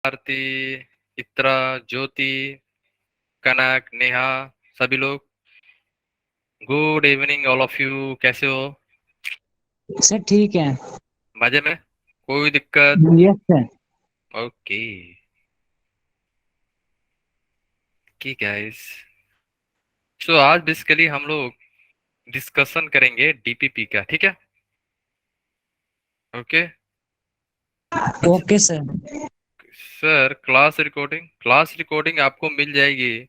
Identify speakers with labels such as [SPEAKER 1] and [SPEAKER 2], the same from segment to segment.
[SPEAKER 1] आरती, इत्रा, ज्योति, कनक, नेहा, सभी लोग, good evening all of you. कैसे हो?
[SPEAKER 2] सर ठीक है।
[SPEAKER 1] मजे में? कोई दिक्कत?
[SPEAKER 2] Yes sir.
[SPEAKER 1] ओके। ठीक है गाइस। सो आज बेसिकली हम लोग डिस्कशन करेंगे डीपीपी का, ठीक है? ओके। अच्छा
[SPEAKER 2] okay sir.
[SPEAKER 1] Sir, class recording आपको मिल जाएगी।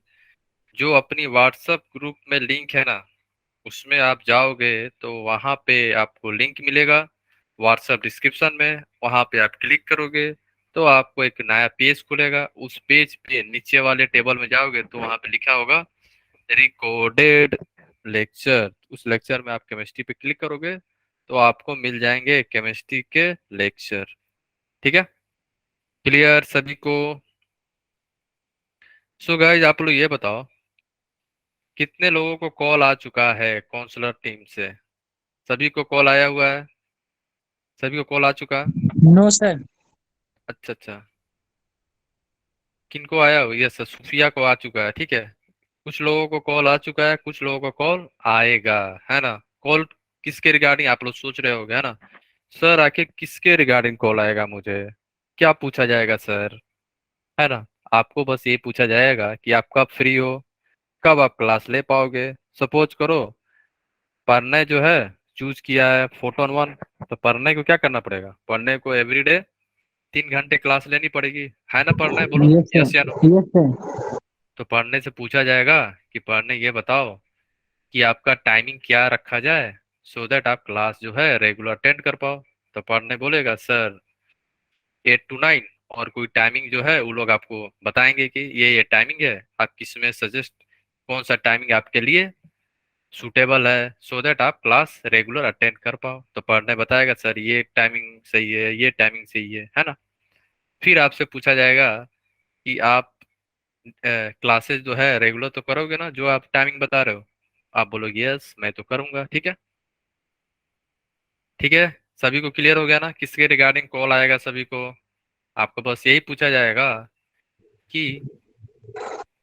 [SPEAKER 1] जो अपनी व्हाट्सएप ग्रुप में लिंक है ना, उसमें आप जाओगे तो वहां पे आपको लिंक मिलेगा व्हाट्सएप डिस्क्रिप्शन में। वहां पे आप क्लिक करोगे तो आपको एक नया पेज खुलेगा। उस पेज पे नीचे वाले टेबल में जाओगे तो वहां पे लिखा होगा रिकॉर्डेड लेक्चर। उस लेक्चर में आप केमिस्ट्री पे क्लिक करोगे तो आपको मिल जाएंगे केमिस्ट्री के लेक्चर। ठीक है? क्लियर सभी को? सो गाइस, आप लोग ये बताओ, कितने लोगों को कॉल आ चुका है काउंसलर टीम से? सभी को कॉल आया हुआ है? सभी को कॉल आ चुका है?
[SPEAKER 2] No sir.
[SPEAKER 1] अच्छा अच्छा। किनको आया हो? यस, सुफिया को आ चुका है, ठीक है। कुछ लोगों को कॉल आ चुका है, कुछ लोगों को कॉल आएगा, है ना? कॉल किसके रिगार्डिंग आप लोग सोच रहे होगे, है ना? सर आखिर किसके रिगार्डिंग कॉल आएगा मुझे? क्या पूछा जाएगा सर? है ना? आपको बस ये पूछा जाएगा कि आप कब फ्री हो, कब आप क्लास ले पाओगे। सपोज करो पढ़ने जो है चूज किया है फोटोन वन, तो पढ़ने को क्या करना पड़ेगा? पढ़ने को एवरीडे 3 घंटे क्लास लेनी पड़ेगी, है ना? पढ़ना है, बोलो
[SPEAKER 2] यस
[SPEAKER 1] यस या नो।
[SPEAKER 2] सर। Yes sir.
[SPEAKER 1] तो पढ़ने से पूछा जाएगा कि पढ़ने ये बताओ कि आपका टाइमिंग क्या रखा जाए, सो दैट आप क्लास जो है रेगुलर अटेंड कर पाओ। तो पढ़ने बोलेगा सर 8 to 9, और कोई टाइमिंग जो है वो लोग आपको बताएंगे कि ये टाइमिंग है, आप किसमें सजेस्ट, कौन सा टाइमिंग आपके लिए सूटेबल है, सो दैट आप क्लास रेगुलर अटेंड कर पाओ। तो पढ़ने बताएगा सर ये टाइमिंग सही है, ये टाइमिंग सही है ना? फिर आपसे पूछा जाएगा कि आप क्लासेस जो है रेगुलर तो करोगे ना, जो आप टाइमिंग बता रहे हो? आप बोलोगे यस मैं तो करूंगा, ठीक है। ठीक है, सभी को क्लियर हो गया ना किसके रिगार्डिंग कॉल आएगा सभी को? आपको बस यही पूछा जाएगा कि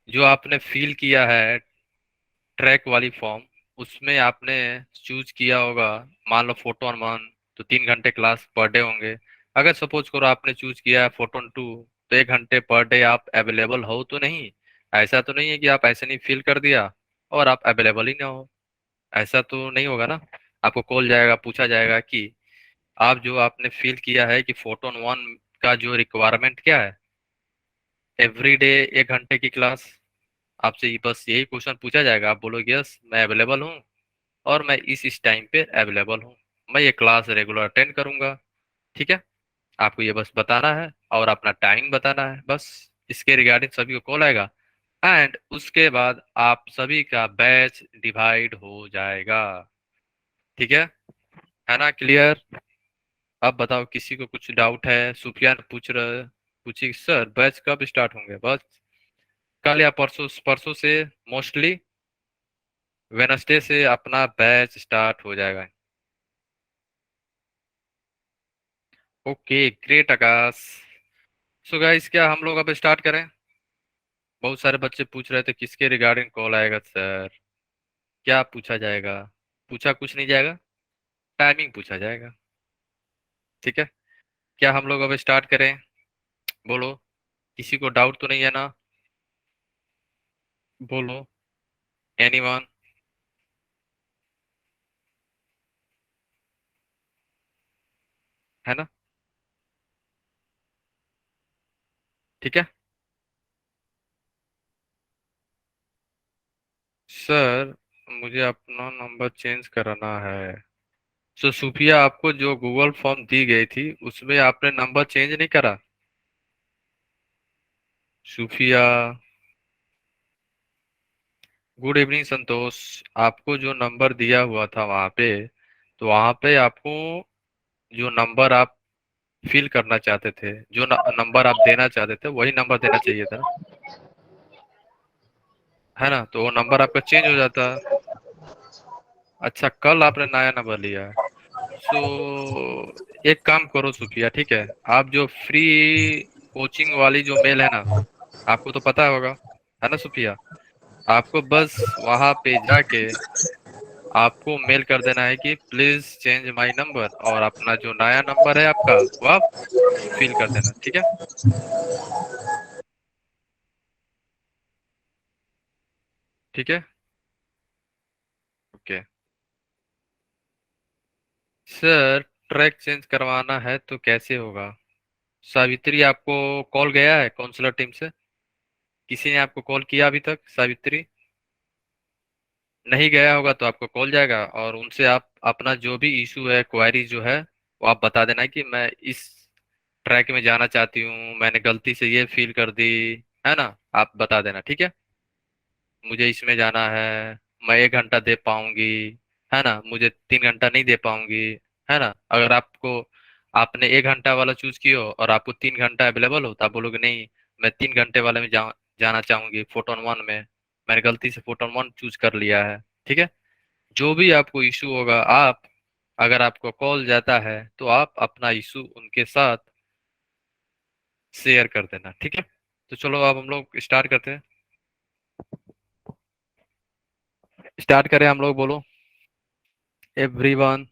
[SPEAKER 1] जो आपने फिल किया है ट्रैक वाली फॉर्म, उसमें आपने चूज किया होगा, मान लो फोटोन वन, तो 3 घंटे क्लास पर डे होंगे। अगर सपोज करो आपने चूज किया है फोटोन टू, तो 1 घंटे पर डे आप अवेलेबल हो तो नहीं? ऐसा तो नहीं है कि आप ऐसे नहीं फिल कर दिया और आप अवेलेबल ही ना हो? ऐसा तो नहीं होगा ना। आपको कॉल जाएगा, पूछा जाएगा कि आप जो आपने फिल किया है कि फोटोन वन का जो रिक्वायरमेंट क्या है, एवरी डे 1 घंटे की क्लास। आपसे बस यही क्वेश्चन पूछा जाएगा, आप बोलोगे यस मैं अवेलेबल हूँ और मैं इस टाइम पे अवेलेबल हूँ, मैं ये क्लास रेगुलर अटेंड करूंगा। ठीक है? आपको ये बस बताना है और अपना टाइमिंग बताना है, बस। इसके रिगार्डिंग सभी को कॉल आएगा एंड उसके बाद आप सभी का बैच डिवाइड हो जाएगा। ठीक है ना? क्लियर? अब बताओ किसी को कुछ डाउट है? सुफियान पूछ रहे, पूछी सर बैच कब स्टार्ट होंगे? बस कल या परसों, परसों से मोस्टली वेनसडे से अपना बैच स्टार्ट हो जाएगा। ओके ग्रेट आकाश। सो गाइस, क्या हम लोग अब स्टार्ट करें? बहुत सारे बच्चे पूछ रहे थे किसके रिगार्डिंग कॉल आएगा सर, क्या पूछा जाएगा? पूछा कुछ नहीं जाएगा, टाइमिंग पूछा जाएगा। ठीक है, क्या हम लोग अब स्टार्ट करें? बोलो, किसी को डाउट तो नहीं है ना? बोलो, एनीवन? है ना? ठीक है सर, मुझे अपना नंबर चेंज कराना है। सो सुफिया, आपको जो गूगल फॉर्म दी गई थी उसमें आपने नंबर चेंज नहीं करा? सुफिया, गुड इवनिंग संतोष। आपको जो नंबर दिया हुआ था वहां पे, तो वहां पे आपको जो नंबर आप फिल करना चाहते थे, जो नंबर आप देना चाहते थे, वही नंबर देना चाहिए था ना? है ना? तो वो नंबर आपका चेंज हो जाता। अच्छा, कल आपने नया नंबर लिया है। सो एक काम करो सुफिया, ठीक है, आप जो फ्री कोचिंग वाली जो मेल है ना, आपको तो पता होगा, है ना सुफिया? आपको बस वहां पे जाके आपको मेल कर देना है कि प्लीज चेंज माय नंबर, और अपना जो नया नंबर है आपका वो आप फिल कर देना, ठीक है? ठीक है। ओके सर, ट्रैक चेंज करवाना है तो कैसे होगा? सावित्री, आपको कॉल गया है काउंसलर टीम से? किसी ने आपको कॉल किया अभी तक, सावित्री? नहीं गया होगा तो आपको कॉल जाएगा, और उनसे आप अपना जो भी इशू है, क्वेरी जो है, वो आप बता देना कि मैं इस ट्रैक में जाना चाहती हूँ, मैंने गलती से ये फील कर दी, है ना? आप बता देना, ठीक है? मुझे इसमें जाना है, मैं 1 घंटा दे पाऊंगी, है ना? मुझे 3 घंटा नहीं दे पाऊंगी, है ना? अगर आपको, आपने 1 घंटा वाला चूज किया हो और आपको 3 घंटा अवेलेबल हो, तो आप बोलोगे नहीं, मैं 3 घंटे वाले में जाना चाहूंगी, फोटोन 1 में। मैंने गलती से फोटोन 1 चूज कर लिया है, ठीक है? जो भी आपको इशू होगा, आप, अगर आपको कॉल जाता है तो आप अपना इशू उनके साथ शेयर कर देना, ठीक है? तो चलो अब हम लोग स्टार्ट करते हैं। स्टार्ट करें हम लोग, बोलो एवरीवन।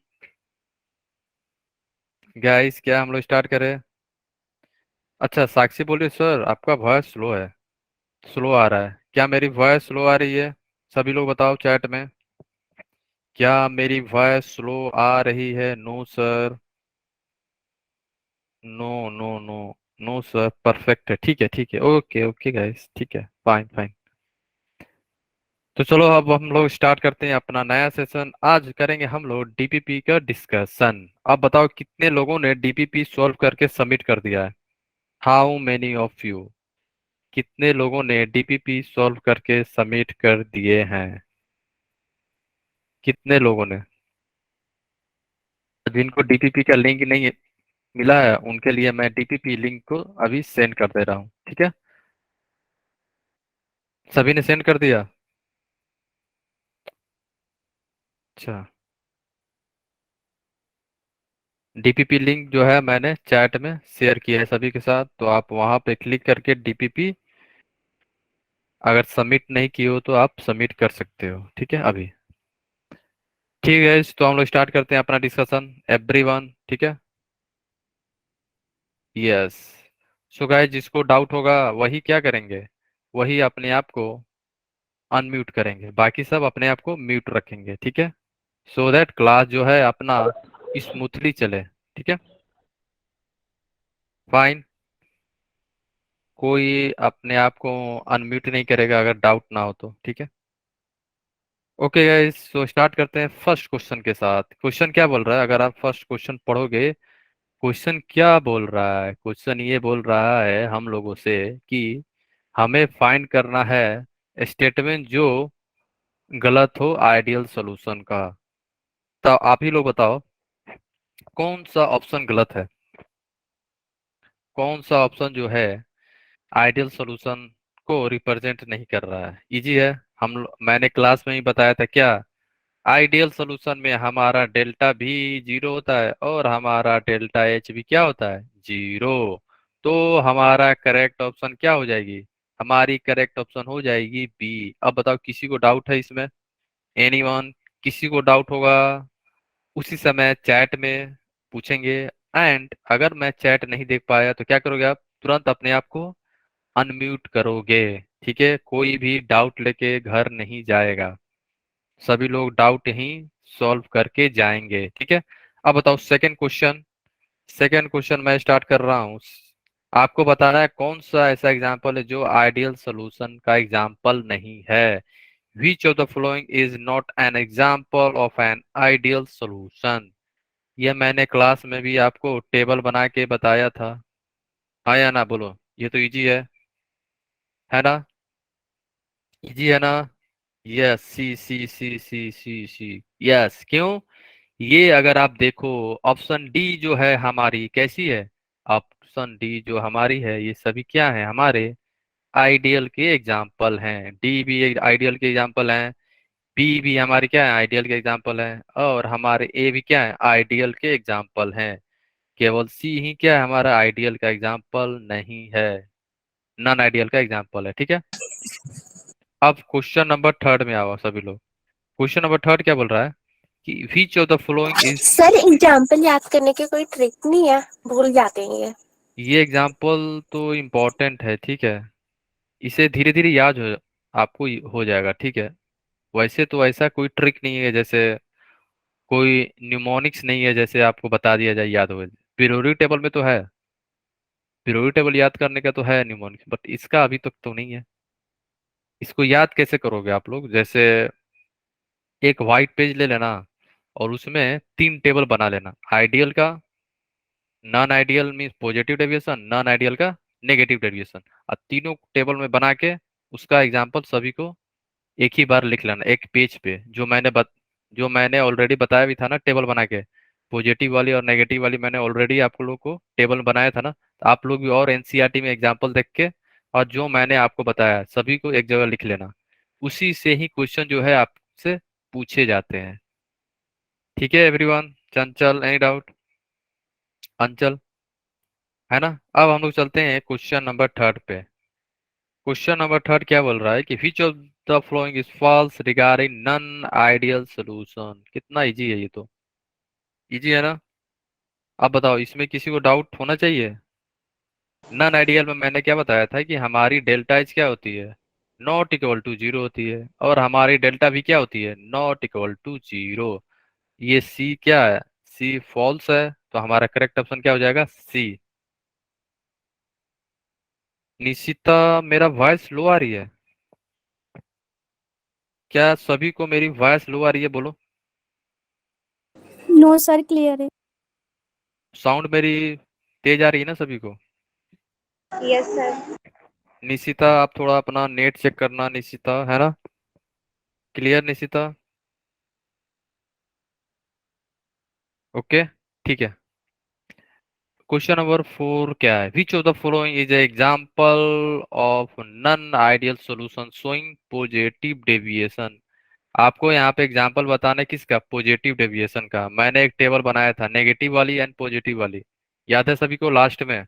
[SPEAKER 1] गाइस, क्या हम लोग स्टार्ट करें? अच्छा, साक्षी बोलिए सर आपका वॉइस स्लो है, स्लो आ रहा है। क्या मेरी वॉइस स्लो आ रही है? सभी लोग बताओ चैट में, क्या मेरी वॉइस स्लो आ रही है? No sir, no no no, no sir, perfect है, ठीक है, ठीक है, ओके ओके गाइस, ठीक है, फाइन फाइन। तो चलो अब हम लोग स्टार्ट करते हैं अपना नया सेशन। आज करेंगे हम लोग डीपीपी का डिस्कशन। अब बताओ कितने लोगों ने डीपीपी सॉल्व करके सबमिट कर दिया है? How many of you? कितने लोगों ने डीपीपी सॉल्व करके सबमिट कर दिए हैं? कितने लोगों ने? जिनको डीपीपी का लिंक नहीं मिला है उनके लिए मैं डीपीपी लिंक को अभी सेंड कर दे रहा हूँ, ठीक है? सभी ने सेंड कर दिया? अच्छा, डीपीपी लिंक जो है मैंने चैट में शेयर किया है सभी के साथ, तो आप वहां पे क्लिक करके डीपीपी, अगर सबमिट नहीं किए हो तो आप सबमिट कर सकते हो, ठीक है अभी। ठीक है, तो हम लोग स्टार्ट करते हैं अपना डिस्कशन, एवरीवन, ठीक है? यस। सो गाइस, जिसको डाउट होगा वही क्या करेंगे, वही अपने आप को अनम्यूट करेंगे, बाकी सब अपने आप को म्यूट रखेंगे, ठीक है? सो दैट क्लास जो है अपना स्मूथली चले, ठीक है? फाइन। कोई अपने आप को अनम्यूट नहीं करेगा अगर डाउट ना हो तो, ठीक है? ओके गाइस, सो स्टार्ट करते हैं फर्स्ट क्वेश्चन के साथ। क्वेश्चन क्या बोल रहा है, अगर आप फर्स्ट क्वेश्चन पढ़ोगे, क्वेश्चन क्या बोल रहा है? क्वेश्चन ये बोल रहा है हम लोगों से कि हमें फाइंड करना है स्टेटमेंट जो गलत हो आइडियल सॉल्यूशन का। तो आप ही लोग बताओ कौन सा ऑप्शन गलत है, कौन सा ऑप्शन जो है आइडियल सॉल्यूशन को रिप्रेजेंट नहीं कर रहा है? इजी है, मैंने क्लास में ही बताया था क्या? आइडियल सॉल्यूशन में हमारा डेल्टा भी जीरो होता है और हमारा डेल्टा एच भी क्या होता है? जीरो। तो हमारा करेक्ट ऑप्शन क्या हो जाएगी? हमारी करेक्ट ऑप्शन हो जाएगी बी। अब बताओ किसी को डाउट है इसमें? एनीवन? किसी को डाउट होगा उसी समय चैट में पूछेंगे। एंड अगर मैं चैट नहीं देख पाया तो क्या करोगे आप? तुरंत अपने आप को अनम्यूट करोगे, ठीक है? कोई भी डाउट लेके घर नहीं जाएगा, सभी लोग डाउट ही सॉल्व करके जाएंगे, ठीक है? अब बताओ सेकंड क्वेश्चन। सेकंड क्वेश्चन मैं स्टार्ट कर रहा हूँ। आपको बताना है कौन सा ऐसा एग्जाम्पल है जो आइडियल सॉल्यूशन का एग्जाम्पल नहीं है। विच of the following is not an example of an ideal solution? ये मैंने क्लास में भी आपको टेबल बना के बताया था, हाँ या ना बोलो? ये तो इजी है ना? इजी है ना? यस, सी सी सी सी सी सी। यस, क्यों? ये अगर आप देखो, ऑप्शन डी जो है हमारी कैसी है? ऑप्शन डी जो हमारी है, ये सभी क्या है हमारे आइडियल के एग्जाम्पल हैं। डी भी आइडियल के एग्जाम्पल हैं, बी भी हमारे क्या है, आइडियल के एग्जाम्पल हैं, और हमारे ए भी क्या है, आइडियल के एग्जाम्पल हैं। केवल सी ही क्या है, हमारा आइडियल का एग्जाम्पल नहीं है, नॉन आइडियल का एग्जाम्पल है। ठीक है, अब क्वेश्चन नंबर थर्ड में आओ सभी लोग। क्वेश्चन नंबर थर्ड क्या बोल रहा है कि which of the following is,
[SPEAKER 3] sir example याद करने की कोई ट्रिक नहीं है, भूल जाते हैं
[SPEAKER 1] ये एग्जाम्पल तो इम्पोर्टेंट है। ठीक है, इसे धीरे धीरे याद हो, आपको हो जाएगा। ठीक है, वैसे तो ऐसा कोई ट्रिक नहीं है, जैसे कोई न्यूमोनिक्स नहीं है जैसे आपको बता दिया जाए याद हो। पीरियोडिक टेबल में तो है, पीरियोडिक टेबल याद करने का तो है न्यूमोनिक्स, बट इसका अभी तक तो नहीं है। इसको याद कैसे करोगे आप लोग, जैसे एक व्हाइट पेज ले लेना और उसमें 3 टेबल बना लेना, आइडियल का, non ideal means positive deviation, non ideal का नेगेटिव डेविएशन, और तीनों टेबल में बना के उसका एग्जाम्पल सभी को एक ही बार लिख लेना एक पेज पे, जो मैंने ऑलरेडी बताया भी था ना टेबल बना के। पॉजिटिव वाली और नेगेटिव वाली मैंने ऑलरेडी आप लोगों को टेबल बनाया था ना, तो आप लोग भी और एनसीईआरटी में एग्जाम्पल देख के और जो मैंने आपको बताया सभी को एक जगह लिख लेना। उसी से ही क्वेश्चन जो है आपसे पूछे जाते हैं। ठीक है एवरीवन, चंचल एनी डाउट, अंचल, है ना। अब हम लोग चलते हैं क्वेश्चन नंबर थर्ड पे। क्वेश्चन नंबर थर्ड क्या बोल रहा है कि which of the following is false regarding non ideal solution. कितना इजी है ये तो, इजी है ना। अब बताओ इसमें किसी को डाउट होना चाहिए। नॉन आइडियल में मैंने क्या बताया था कि हमारी डेल्टा एच क्या होती है, नॉट इक्वल टू जीरो होती है, और हमारी डेल्टा भी क्या होती है, नॉट इक्वल टू जीरो। ये सी क्या है, सी फॉल्स है, तो हमारा करेक्ट ऑप्शन क्या हो जाएगा, सी। निशिता, मेरा वॉइस लो आ रही है क्या, सभी को मेरी वॉइस लो आ रही है बोलो।
[SPEAKER 3] नो सर, क्लियर है।
[SPEAKER 1] साउंड मेरी तेज आ रही है ना सभी को।
[SPEAKER 3] Yes sir.
[SPEAKER 1] निशिता आप थोड़ा अपना नेट चेक करना, निशिता, है ना, क्लियर निशिता, ओके, ठीक है। क्वेश्चन नंबर फोर क्या है, विच of the following is example of non ideal solution showing positive deviation. आपको यहाँ पे एग्जाम्पल बताना है किसका, पॉजिटिव डेविएशन का। मैंने एक टेबल बनाया था नेगेटिव वाली एंड पॉजिटिव वाली, याद है सभी को, लास्ट में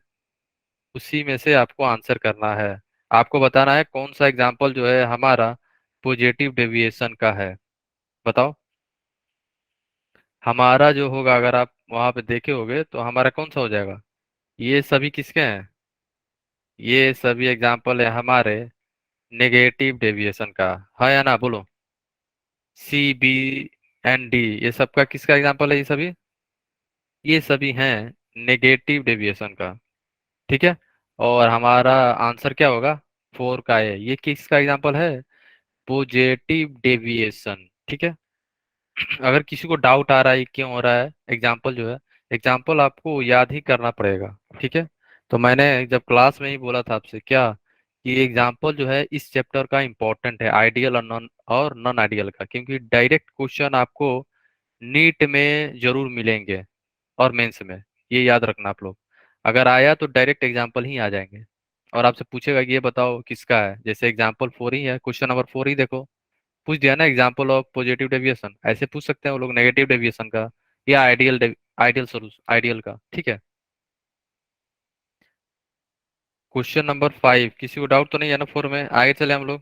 [SPEAKER 1] उसी में से आपको आंसर करना है। आपको बताना है कौन सा एग्जाम्पल जो है हमारा पॉजिटिव डेविएशन का है, बताओ। हमारा जो होगा, अगर आप वहां पे देखे होगे तो हमारा कौन सा हो जाएगा, ये सभी किसके हैं, ये सभी एग्जाम्पल है हमारे नेगेटिव डेविएशन का, है या ना बोलो। सी, बी एंड डी, ये सबका किसका एग्जाम्पल है, ये सभी हैं नेगेटिव डेविएशन का। ठीक है, और हमारा आंसर क्या होगा, फोर का है, ये किसका एग्जाम्पल है, पॉजिटिव डेविएशन। ठीक है, अगर किसी को डाउट आ रहा है क्यों हो रहा है, एग्जाम्पल जो है, एग्जाम्पल आपको याद ही करना पड़ेगा। ठीक है, तो मैंने जब क्लास में ही बोला था आपसे क्या, कि एग्जाम्पल जो है इस चैप्टर का इम्पोर्टेंट है, आइडियल और नॉन आइडियल का, क्योंकि डायरेक्ट क्वेश्चन आपको नीट में जरूर मिलेंगे और मेंस में, ये याद रखना आप लोग। अगर आया तो डायरेक्ट एग्जाम्पल ही आ जाएंगे, और आपसे पूछेगा कि ये बताओ किसका है, जैसे एग्जाम्पल फोर ही है, क्वेश्चन नंबर फोर ही देखो, पूछ दिया ना, एग्जाम्पल ऑफ पॉजिटिव डेविएशन, ऐसे पूछ सकते हैं वो लोग नेगेटिव डेविएशन का या आइडियल सोल्यूशन आइडियल का। ठीक है, क्वेश्चन नंबर फाइव, किसी को डाउट तो नहीं है ना फोर में, आगे चले हम लोग।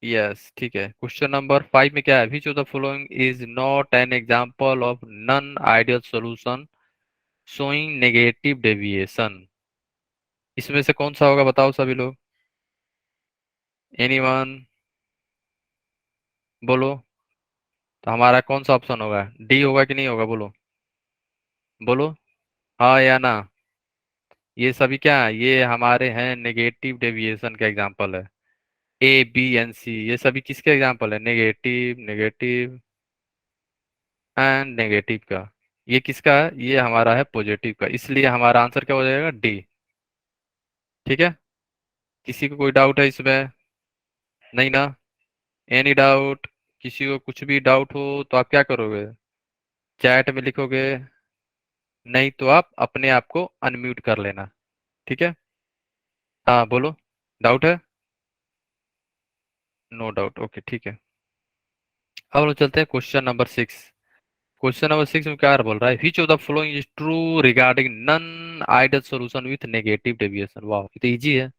[SPEAKER 1] यस, ठीक है, क्वेश्चन नंबर फाइव में क्या है, विच of the following is not an example of non ideal solution showing negative deviation. इसमें से कौन सा होगा बताओ सभी लोग, एनीवन, बोलो। तो हमारा कौन सा ऑप्शन होगा, डी होगा कि नहीं होगा, बोलो, बोलो, हाँ या ना। ये सभी क्या है, ये हमारे हैं नेगेटिव डेविएशन का एग्जांपल है, ए बी एंड सी, ये सभी किसके एग्जांपल है, नेगेटिव, नेगेटिव एंड नेगेटिव का। ये किसका है, ये हमारा है पॉजिटिव का, इसलिए हमारा आंसर क्या हो जाएगा, डी। ठीक है, किसी को कोई डाउट है इसमें, नहीं ना, एनी डाउट, किसी को कुछ भी डाउट हो तो आप क्या करोगे, चैट में लिखोगे, नहीं तो आप अपने आप को अनम्यूट कर लेना। ठीक है, हाँ बोलो, डाउट है, नो डाउट, ओके ठीक है। अब हम लोग चलते हैं question number six. Question number 6 में क्या बोल रहा है, विच of the following is true regarding non ideal solution with negative deviation. वाह, ये तो इजी है।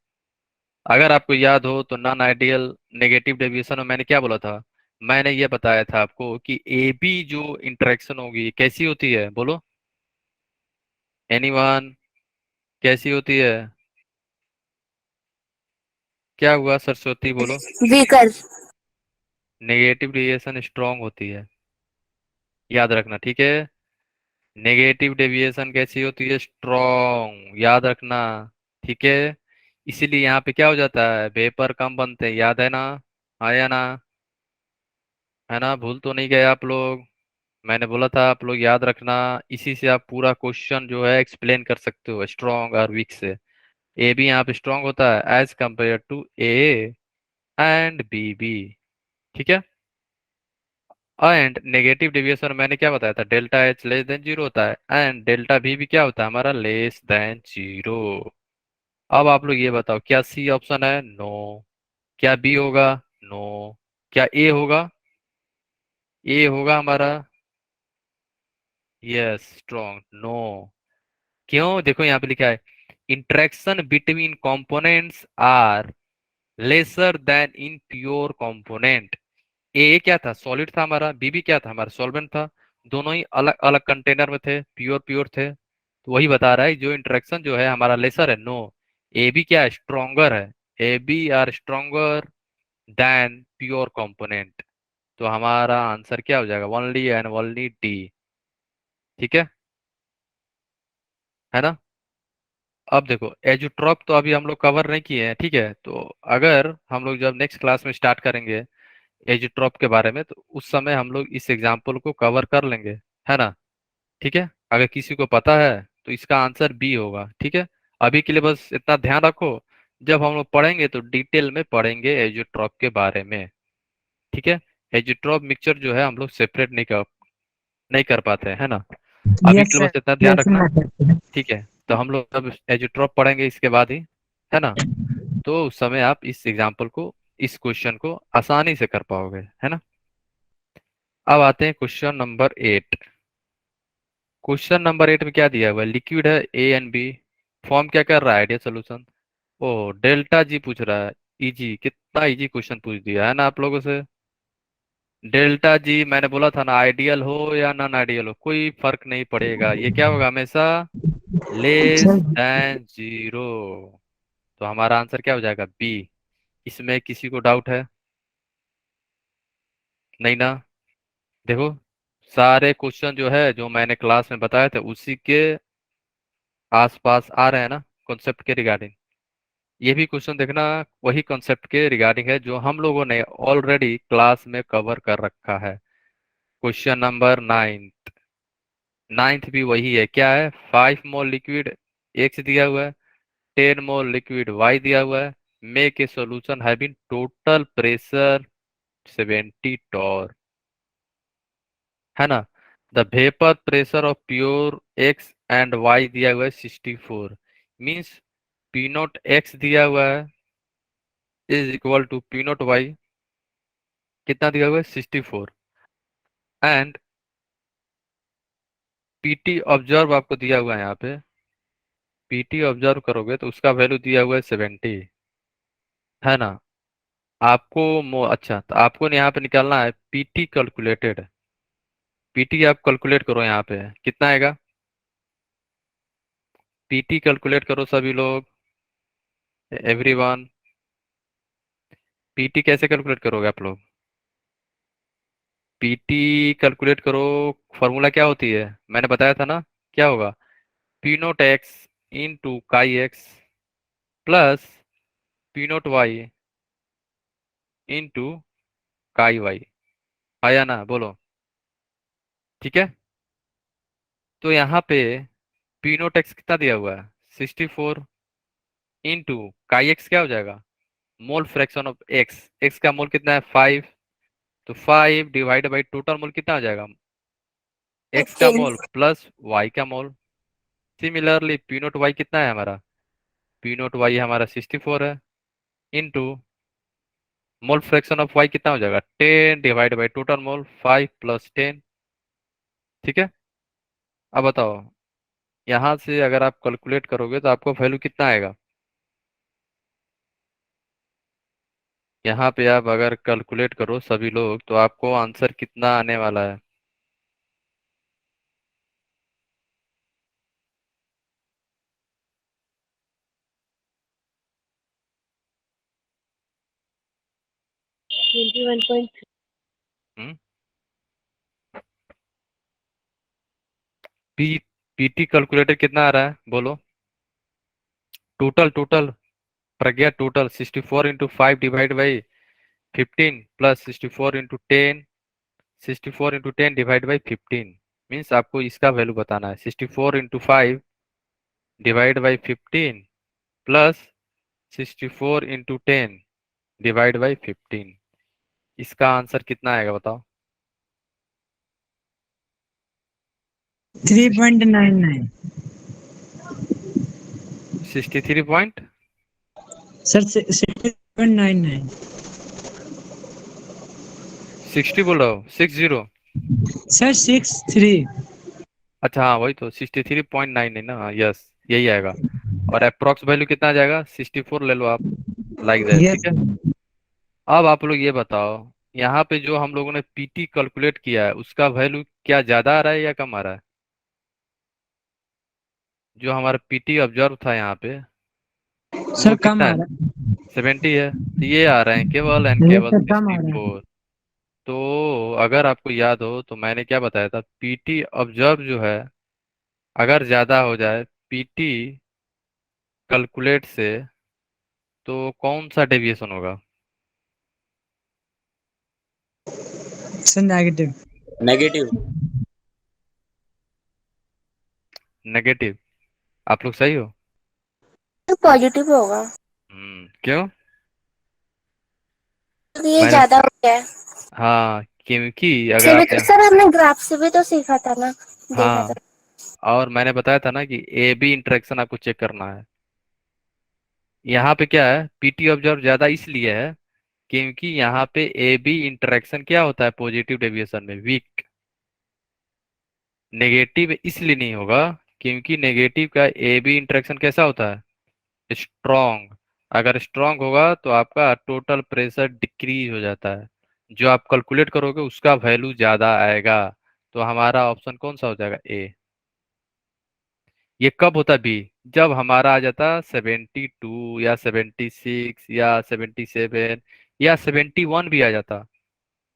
[SPEAKER 1] अगर आपको याद हो तो नॉन आइडियल नेगेटिव डेविएशन में मैंने क्या बोला था, मैंने ये बताया था आपको कि ए बी जो इंटरेक्शन होगी कैसी होती है, बोलो एनीवन, कैसी होती है? क्या हुआ सरस्वती, बोलो।
[SPEAKER 3] वीकर।
[SPEAKER 1] नेगेटिव डेविएशन स्ट्रांग होती है, याद रखना, ठीक है। नेगेटिव डेविएशन कैसी होती है, स्ट्रॉन्ग, याद रखना, ठीक है। इसीलिए यहाँ पे क्या हो जाता है, वेपर कम बनते हैं, याद है ना, आया ना, है ना, भूल तो नहीं गए आप लोग? मैंने बोला था आप लोग याद रखना। इसी से आप पूरा क्वेश्चन जो है एक्सप्लेन कर सकते हो, स्ट्रॉन्ग और वीक से। ए भी यहाँ पे स्ट्रॉन्ग होता है as compare to A and B B, ठीक है। एंड नेगेटिव डेविएशन मैंने क्या बताया था, delta H less than zero होता है, एंड डेल्टा वी भी क्या होता है हमारा, लेस देन जीरो। अब आप लोग ये बताओ, क्या सी ऑप्शन है, नो। क्या बी होगा, नो। क्या ए होगा, ए होगा हमारा, यस स्ट्रॉन्ग, नो। क्यों, देखो यहाँ पे लिखा है interaction between components are lesser than in pure component. ए क्या था, सॉलिड था हमारा, बी भी क्या था हमारा, सॉल्वेंट था। दोनों ही अलग अलग कंटेनर में थे, प्योर प्योर थे, तो वही बता रहा है जो इंटरेक्शन जो है हमारा लेसर है, नो। ए बी क्या है, स्ट्रोंगर है, A B are stronger than pure component. तो हमारा आंसर क्या हो जाएगा, ओनली एंड ओनली डी, ठीक है ना। अब देखो एजुट्रॉप तो अभी हम लोग कवर नहीं किए हैं, ठीक है। तो अगर हम लोग जब नेक्स्ट क्लास में स्टार्ट करेंगे एजुट्रॉप के बारे में, तो उस समय हम लोग इस एग्जाम्पल को कवर कर लेंगे, है ना, ठीक है। अगर किसी को पता है तो इसका आंसर बी होगा, ठीक है। अभी के लिए बस इतना ध्यान रखो, जब हम लोग पढ़ेंगे तो डिटेल में पढ़ेंगे एजुट्रॉप के बारे में, ठीक है। एजुट्रॉप मिक्सचर जो है हम लोग सेपरेट नहीं कर पाते हैं, है ना। अभी
[SPEAKER 2] यस
[SPEAKER 1] के लिए
[SPEAKER 2] सर।
[SPEAKER 1] बस इतना ध्यान
[SPEAKER 2] यस
[SPEAKER 1] रखना,
[SPEAKER 2] सर।
[SPEAKER 1] ठीक है। तो हम लोग अब एजुट्रॉप पढ़ेंगे इसके बाद ही, है ना। तो उस समय आप इस एग्जाम्पल को, इस क्वेश्चन को आसानी से कर पाओगे, है ना। अब आते हैं क्वेश्चन नंबर 8। क्वेश्चन नंबर 8 में क्या दिया हुआ है, लिक्विड है ए एंड बी, फॉर्म क्या कर रहा है, आइडियल सोल्यूशन। ओ, डेल्टा जी पूछ रहा है, इजी, कितना इजी क्वेश्चन पूछ दिया है ना आप लोगों से। डेल्टा जी मैंने बोला था ना, आइडियल हो या नॉन आइडियल हो कोई फर्क नहीं पड़ेगा, ये क्या होगा हमेशा, लेस
[SPEAKER 2] सर
[SPEAKER 1] देन जीरो। तो हमारा आंसर क्या हो जाएगा, बी। इसमें किसी को डाउट है, नहीं ना। देखो सारे क्वेश्चन जो है जो मैंने क्लास में बताए थे उसी के आसपास आ रहे हैं ना, कॉन्सेप्ट के रिगार्डिंग। ये भी क्वेश्चन देखना वही कॉन्सेप्ट के रिगार्डिंग है जो हम लोगों ने ऑलरेडी क्लास में कवर कर रखा है। क्वेश्चन नंबर 9, नाइन्थ भी वही है, क्या है, 5 मोल लिक्विड एक्स दिया हुआ है, 10 मोल लिक्विड वाई दिया हुआ है, make a solution having total pressure 70 torr, है ना। The vapour pressure of pure X and Y दिया हुआ है 64, मीन्स पी नोट एक्स दिया हुआ है is equal to P nought Y, कितना दिया हुआ है 64, एंड पीटी ऑब्जर्व आपको दिया हुआ है यहाँ पे, पीटी ऑब्जर्व करोगे तो उसका वैल्यू दिया हुआ है 70, है ना। अच्छा तो आपको यहाँ पे निकालना है पीटी कैलकुलेटेड, पीटी आप कैलकुलेट करो यहाँ पे कितना आएगा, पीटी कैलकुलेट करो सभी लोग, एवरीवन। पीटी कैसे कैलकुलेट करोगे आप लोग, पीटी कैलकुलेट करो, फॉर्मूला क्या होती है मैंने बताया था ना, क्या होगा, P nought X into chi X plus P nought Y into chi Y, आया ना, बोलो, ठीक है। तो यहाँ पे पी नोट एक्स कितना दिया हुआ है 64 इंटू काई एक्स क्या हो जाएगा, मोल फ्रैक्शन ऑफ एक्स, एक्स का मोल कितना है 5, तो 5 डिवाइड बाई टोटल मोल कितना हो जाएगा, एक्स का
[SPEAKER 3] 15।
[SPEAKER 1] मोल प्लस वाई का mole. Similarly P nought Y कितना है हमारा, पी नोट वाई हमारा 64 है, into mole fraction of Y कितना हो जाएगा 10 divide by total mole 5 plus 10, ठीक है। अब बताओ, यहाँ से अगर आप कैलकुलेट करोगे तो आपको वैल्यू कितना आएगा। यहाँ पे आप अगर कैलकुलेट करो सभी लोग तो आपको आंसर कितना आने वाला है। हम्म पी पीटी कैलकुलेटर कितना आ रहा है बोलो। Total total Pragya, total 64 × 5 divide by 15 plus 64 × 10, 64 × 10 divide by 15। Means आपको इसका वैल्यू बताना है। 64 × 5 divide by 15 plus 64 × 10 divide by 15। इसका आंसर कितना आएगा बताओ।
[SPEAKER 2] 3.99।
[SPEAKER 1] 63 पॉइंट
[SPEAKER 2] सर 60.99।
[SPEAKER 1] 60 बोल रहा हो, 60।
[SPEAKER 2] सर 63।
[SPEAKER 1] अच्छा हाँ वही तो 63.9 है ना, हाँ यस यही आएगा। और अप्रोक्स वैल्यू कितना आ जाएगा, 64 ले लो आप, लाइक दैट,
[SPEAKER 2] यस
[SPEAKER 1] ठीक है। अब आप लोग ये बताओ, यहाँ पे जो हम लोगों ने पीटी कैलकुलेट किया है उसका वैल्यू क्या ज्यादा आ रहा है या कम आ रहा है। जो हमारा पीटी ऑब्जर्व था यहाँ पे वो
[SPEAKER 2] सर कम
[SPEAKER 1] कितना
[SPEAKER 2] आ
[SPEAKER 1] है,
[SPEAKER 2] रहा है।
[SPEAKER 1] 70 है, तो ये आ रहे हैं केवल एंड
[SPEAKER 2] यस
[SPEAKER 1] केवल
[SPEAKER 2] सर कम आ रहा
[SPEAKER 1] 64। तो अगर आपको याद हो तो मैंने क्या बताया था, पीटी ऑब्जर्व जो है अगर ज्यादा हो जाए पीटी कैलकुलेट से तो कौन सा डेविएशन होगा।
[SPEAKER 2] है। Sir negative.
[SPEAKER 4] नेगेटिव।
[SPEAKER 1] नेगेटिव। आप लोग सही हो।
[SPEAKER 3] तो पॉजिटिव होगा
[SPEAKER 1] क्यों।
[SPEAKER 3] क्योंकि ये
[SPEAKER 1] मैंने,
[SPEAKER 3] ज्यादा हो गया है।
[SPEAKER 1] हाँ क्योंकि अगर
[SPEAKER 3] से भी
[SPEAKER 1] आप
[SPEAKER 3] तो सर हमने ग्राफ से भी तो सीखा था ना, देखा था।
[SPEAKER 1] हाँ और मैंने बताया था ना कि ए बी इंटरेक्शन आपको चेक करना है। यहाँ पे क्या है, पीटी ऑब्जर्व ज्यादा इसलिए है क्योंकि यहाँ पे ए बी इंटरेक्शन क्या होता है पॉजिटिव डेविएशन में, वीक। नेगेटिव इसलिए नहीं होगा क्योंकि नेगेटिव का ए बी इंटरेक्शन कैसा होता है, स्ट्रॉन्ग। अगर स्ट्रॉन्ग होगा तो आपका टोटल प्रेशर डिक्रीज हो जाता है, जो आप कैलकुलेट करोगे उसका वैल्यू ज्यादा आएगा। तो हमारा ऑप्शन कौन सा हो जाएगा, ए। ये कब होता बी, जब हमारा आ जाता 72 या 76 या 77 या 71 भी आ जाता,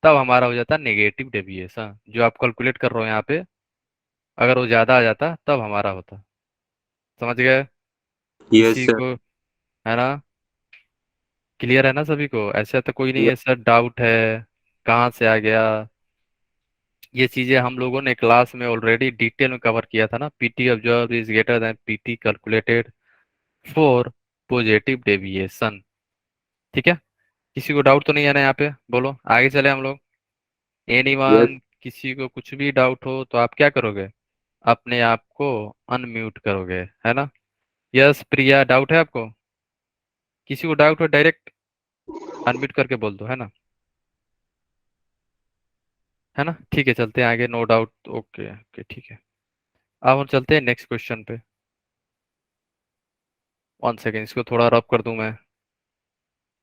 [SPEAKER 1] तब हमारा हो जाता नेगेटिव डेविएशन जो आप कैलकुलेट कर रहे हो यहाँ पे। अगर वो ज्यादा आ जाता तब हमारा होता। समझ गए
[SPEAKER 4] यस
[SPEAKER 1] किसी
[SPEAKER 4] सर।
[SPEAKER 1] को, है ना। क्लियर है ना सभी को, ऐसा तो कोई नहीं है सर डाउट है कहाँ से आ गया। ये चीजें हम लोगों ने क्लास में ऑलरेडी डिटेल में कवर किया था ना, PT observe is greater then PT calculated for positive deviation. ठीक है। किसी को डाउट तो नहीं है ना यहाँ पे, बोलो आगे चले हम लोग।
[SPEAKER 4] यस।
[SPEAKER 1] एनीवन, किसी को कुछ भी डाउट हो तो आप क्या करोगे, अपने आप को अनम्यूट करोगे, है ना। यस प्रिया, डाउट है आपको, किसी को डाउट हो डायरेक्ट अनम्यूट करके बोल दो, है ना। ठीक है चलते हैं आगे, नो डाउट, ओके ओके ठीक है। अब हम चलते हैं नेक्स्ट क्वेश्चन पे। 1 सेकेंड, इसको थोड़ा रब कर दूं मैं।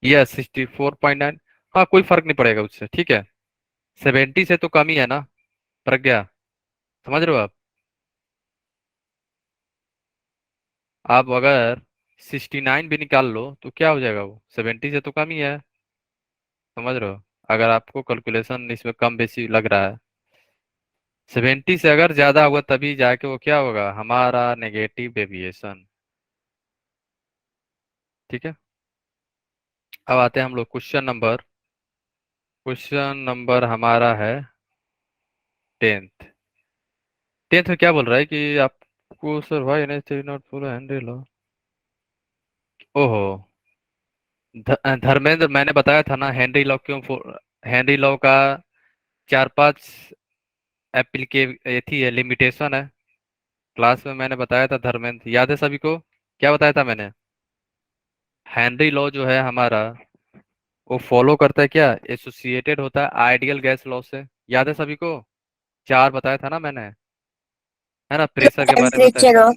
[SPEAKER 1] यस 64.9, हाँ कोई फर्क नहीं पड़ेगा उससे, ठीक है। 70 से तो कम ही है ना प्रज्ञा, समझ रहे हो आप अगर 69 भी निकाल लो तो क्या हो जाएगा, वो 70 से तो कम ही है, समझ रहे हो। अगर आपको कैलकुलेशन इसमें कम बेसी लग रहा है, 70 से अगर ज्यादा होगा तभी जाके वो क्या होगा, हमारा नेगेटिव डेविएशन। ठीक है। अब आते हैं हम लोग क्वेश्चन नंबर हमारा है 10th। 10th में क्या बोल रहा है कि आपको सर भाई नॉट फॉलो हेनरी लॉ। ओहो, धर्मेंद्र मैंने बताया था ना हेनरी लॉ क्यों, हेनरी लॉ का 4-5 एप्लीके ये थी है लिमिटेशन है। क्लास में मैंने बताया था धर्मेंद्र, याद है सभी को, क्या बताया था मैंने। हेनरी लॉ जो है हमारा वो फॉलो करता है क्या, एसोसिएटेड होता है आइडियल गैस लॉ से, याद है सभी को। चार बताया था ना मैंने, है ना, प्रेशर के बारे में बताया।
[SPEAKER 3] टेम्परेचर हो,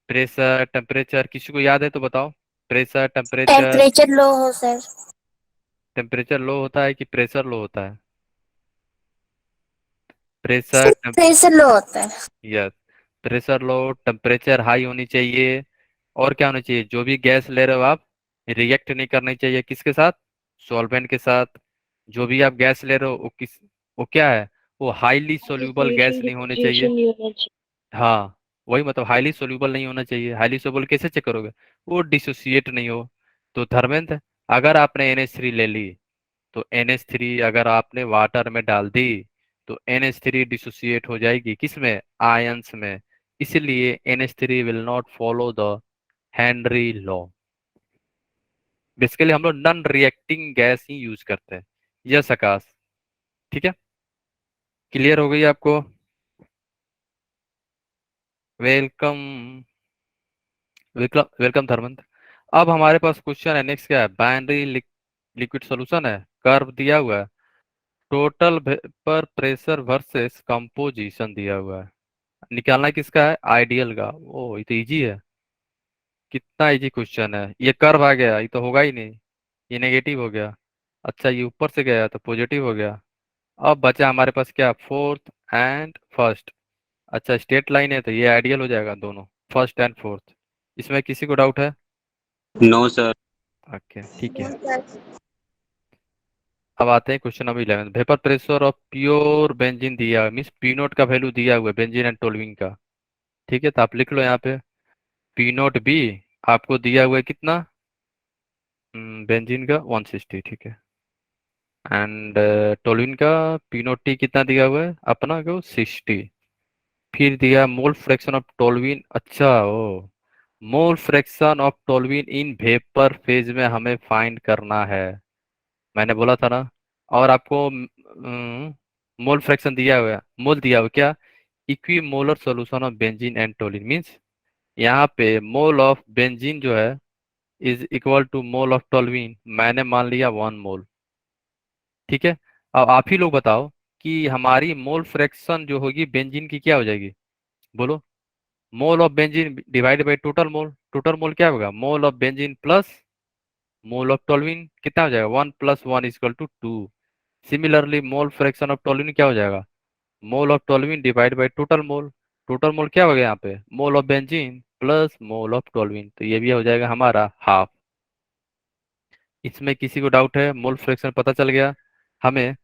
[SPEAKER 1] प्रेशर, टेम्परेचर, किसी को याद है तो बताओ। Pressure, temperature.
[SPEAKER 3] टेम्परेचर लो हो सर।
[SPEAKER 1] टेम्परेचर लो होता है कि प्रेशर लो होता है?
[SPEAKER 3] सर
[SPEAKER 1] प्रेशर,
[SPEAKER 3] प्रेशर लो होता है।
[SPEAKER 1] Yes, pressure low, temperature high होनी चाहिए। और क्या होना चाहिए, जो भी गैस ले रहे हो आप, रिएक्ट नहीं करनी चाहिए किसके साथ, सॉल्वेंट के साथ। जो भी आप गैस ले रहे हो वो क्या है, वो हाईली सोल्यूबल गैस नहीं होनी चाहिए। हाँ, वही मतलब हाईली सोल्यूबल नहीं होना चाहिए। हाईली सोल्यूबल कैसे चेक करोगे, वो डिसोसिएट नहीं हो। तो धर्मेंद्र, अगर आपने NH3 ले ली, तो NH3 अगर आपने वाटर में डाल दी, तो NH3 डिसोसिएट हो जाएगी किसमें, आयंस में। इसलिए NH3 will not follow the Henry law. Basically हम लोग नॉन रिएक्टिंग गैस ही यूज करते हैं। यस आकाश, ठीक है, क्लियर हो गई आपको? Welcome, welcome, welcome Dharmendra. अब हमारे पास क्वेश्चन है नेक्स्ट, क्या है, बाइनरी लिक्विड सॉल्यूशन है, कर्व दिया हुआ है, total vapour pressure versus composition दिया हुआ है। निकालना किसका है, आइडियल का। ओ ये तो इजी है, कितना इजी क्वेश्चन है। ये कर्व आ गया, ये तो होगा ही नहीं, ये नेगेटिव हो गया। अच्छा, ये ऊपर से गया तो पॉजिटिव हो गया। अब बचा हमारे पास क्या, फोर्थ एंड फर्स्ट। अच्छा, स्ट्रेट लाइन है तो ये आइडियल हो जाएगा दोनों, फर्स्ट एंड फोर्थ। इसमें किसी को डाउट है?
[SPEAKER 4] No sir.
[SPEAKER 1] ओके, ठीक है। अब आते हैं question number 11, vapour pressure of pure benzene दिया मीन्स पी नोट का वैल्यू दिया हुआ है बेंजीन एंड टोल्यूइन का। ठीक है, तो आप लिख लो यहाँ पे पी नोट बी आपको दिया हुआ है कितना, बेंजीन का 160, ठीक है, एंड टोल्यूइन का पी नोट टी कितना दिया हुआ है अपना को 60। फिर दिया मोल फ्रैक्शन ऑफ टोल्यूइन, अच्छा ओ, mole fraction of toluene in vapour phase में हमें फाइंड करना है, मैंने बोला था ना। और आपको मोल फ्रैक्शन दिया हुआ है, मोल दिया हुआ क्या, equimolar solution of benzene and toluene means यहाँ पे मोल ऑफ बेंजीन जो है is equal to mole of toluene, मैंने मान लिया 1 मोल। ठीक है, अब आप ही लोग बताओ कि हमारी मोल फ्रैक्शन जो होगी बेंजीन की क्या हो जाएगी, बोलो। Mole of benzene divide by total mole, total mole क्या होगा, mole of benzene plus mole of toluene, कितना हो जाएगा, 1 + 1 equal to 2। Similarly mole fraction of toluene क्या हो जाएगा, mole of toluene divide by total mole. Total mole क्या हो गया यहाँ पे, mole of benzene plus mole of toluene, तो ये भी हो जाएगा हमारा हाफ। इसमें किसी को डाउट है, मोल फ्रैक्शन पता चल गया हमें,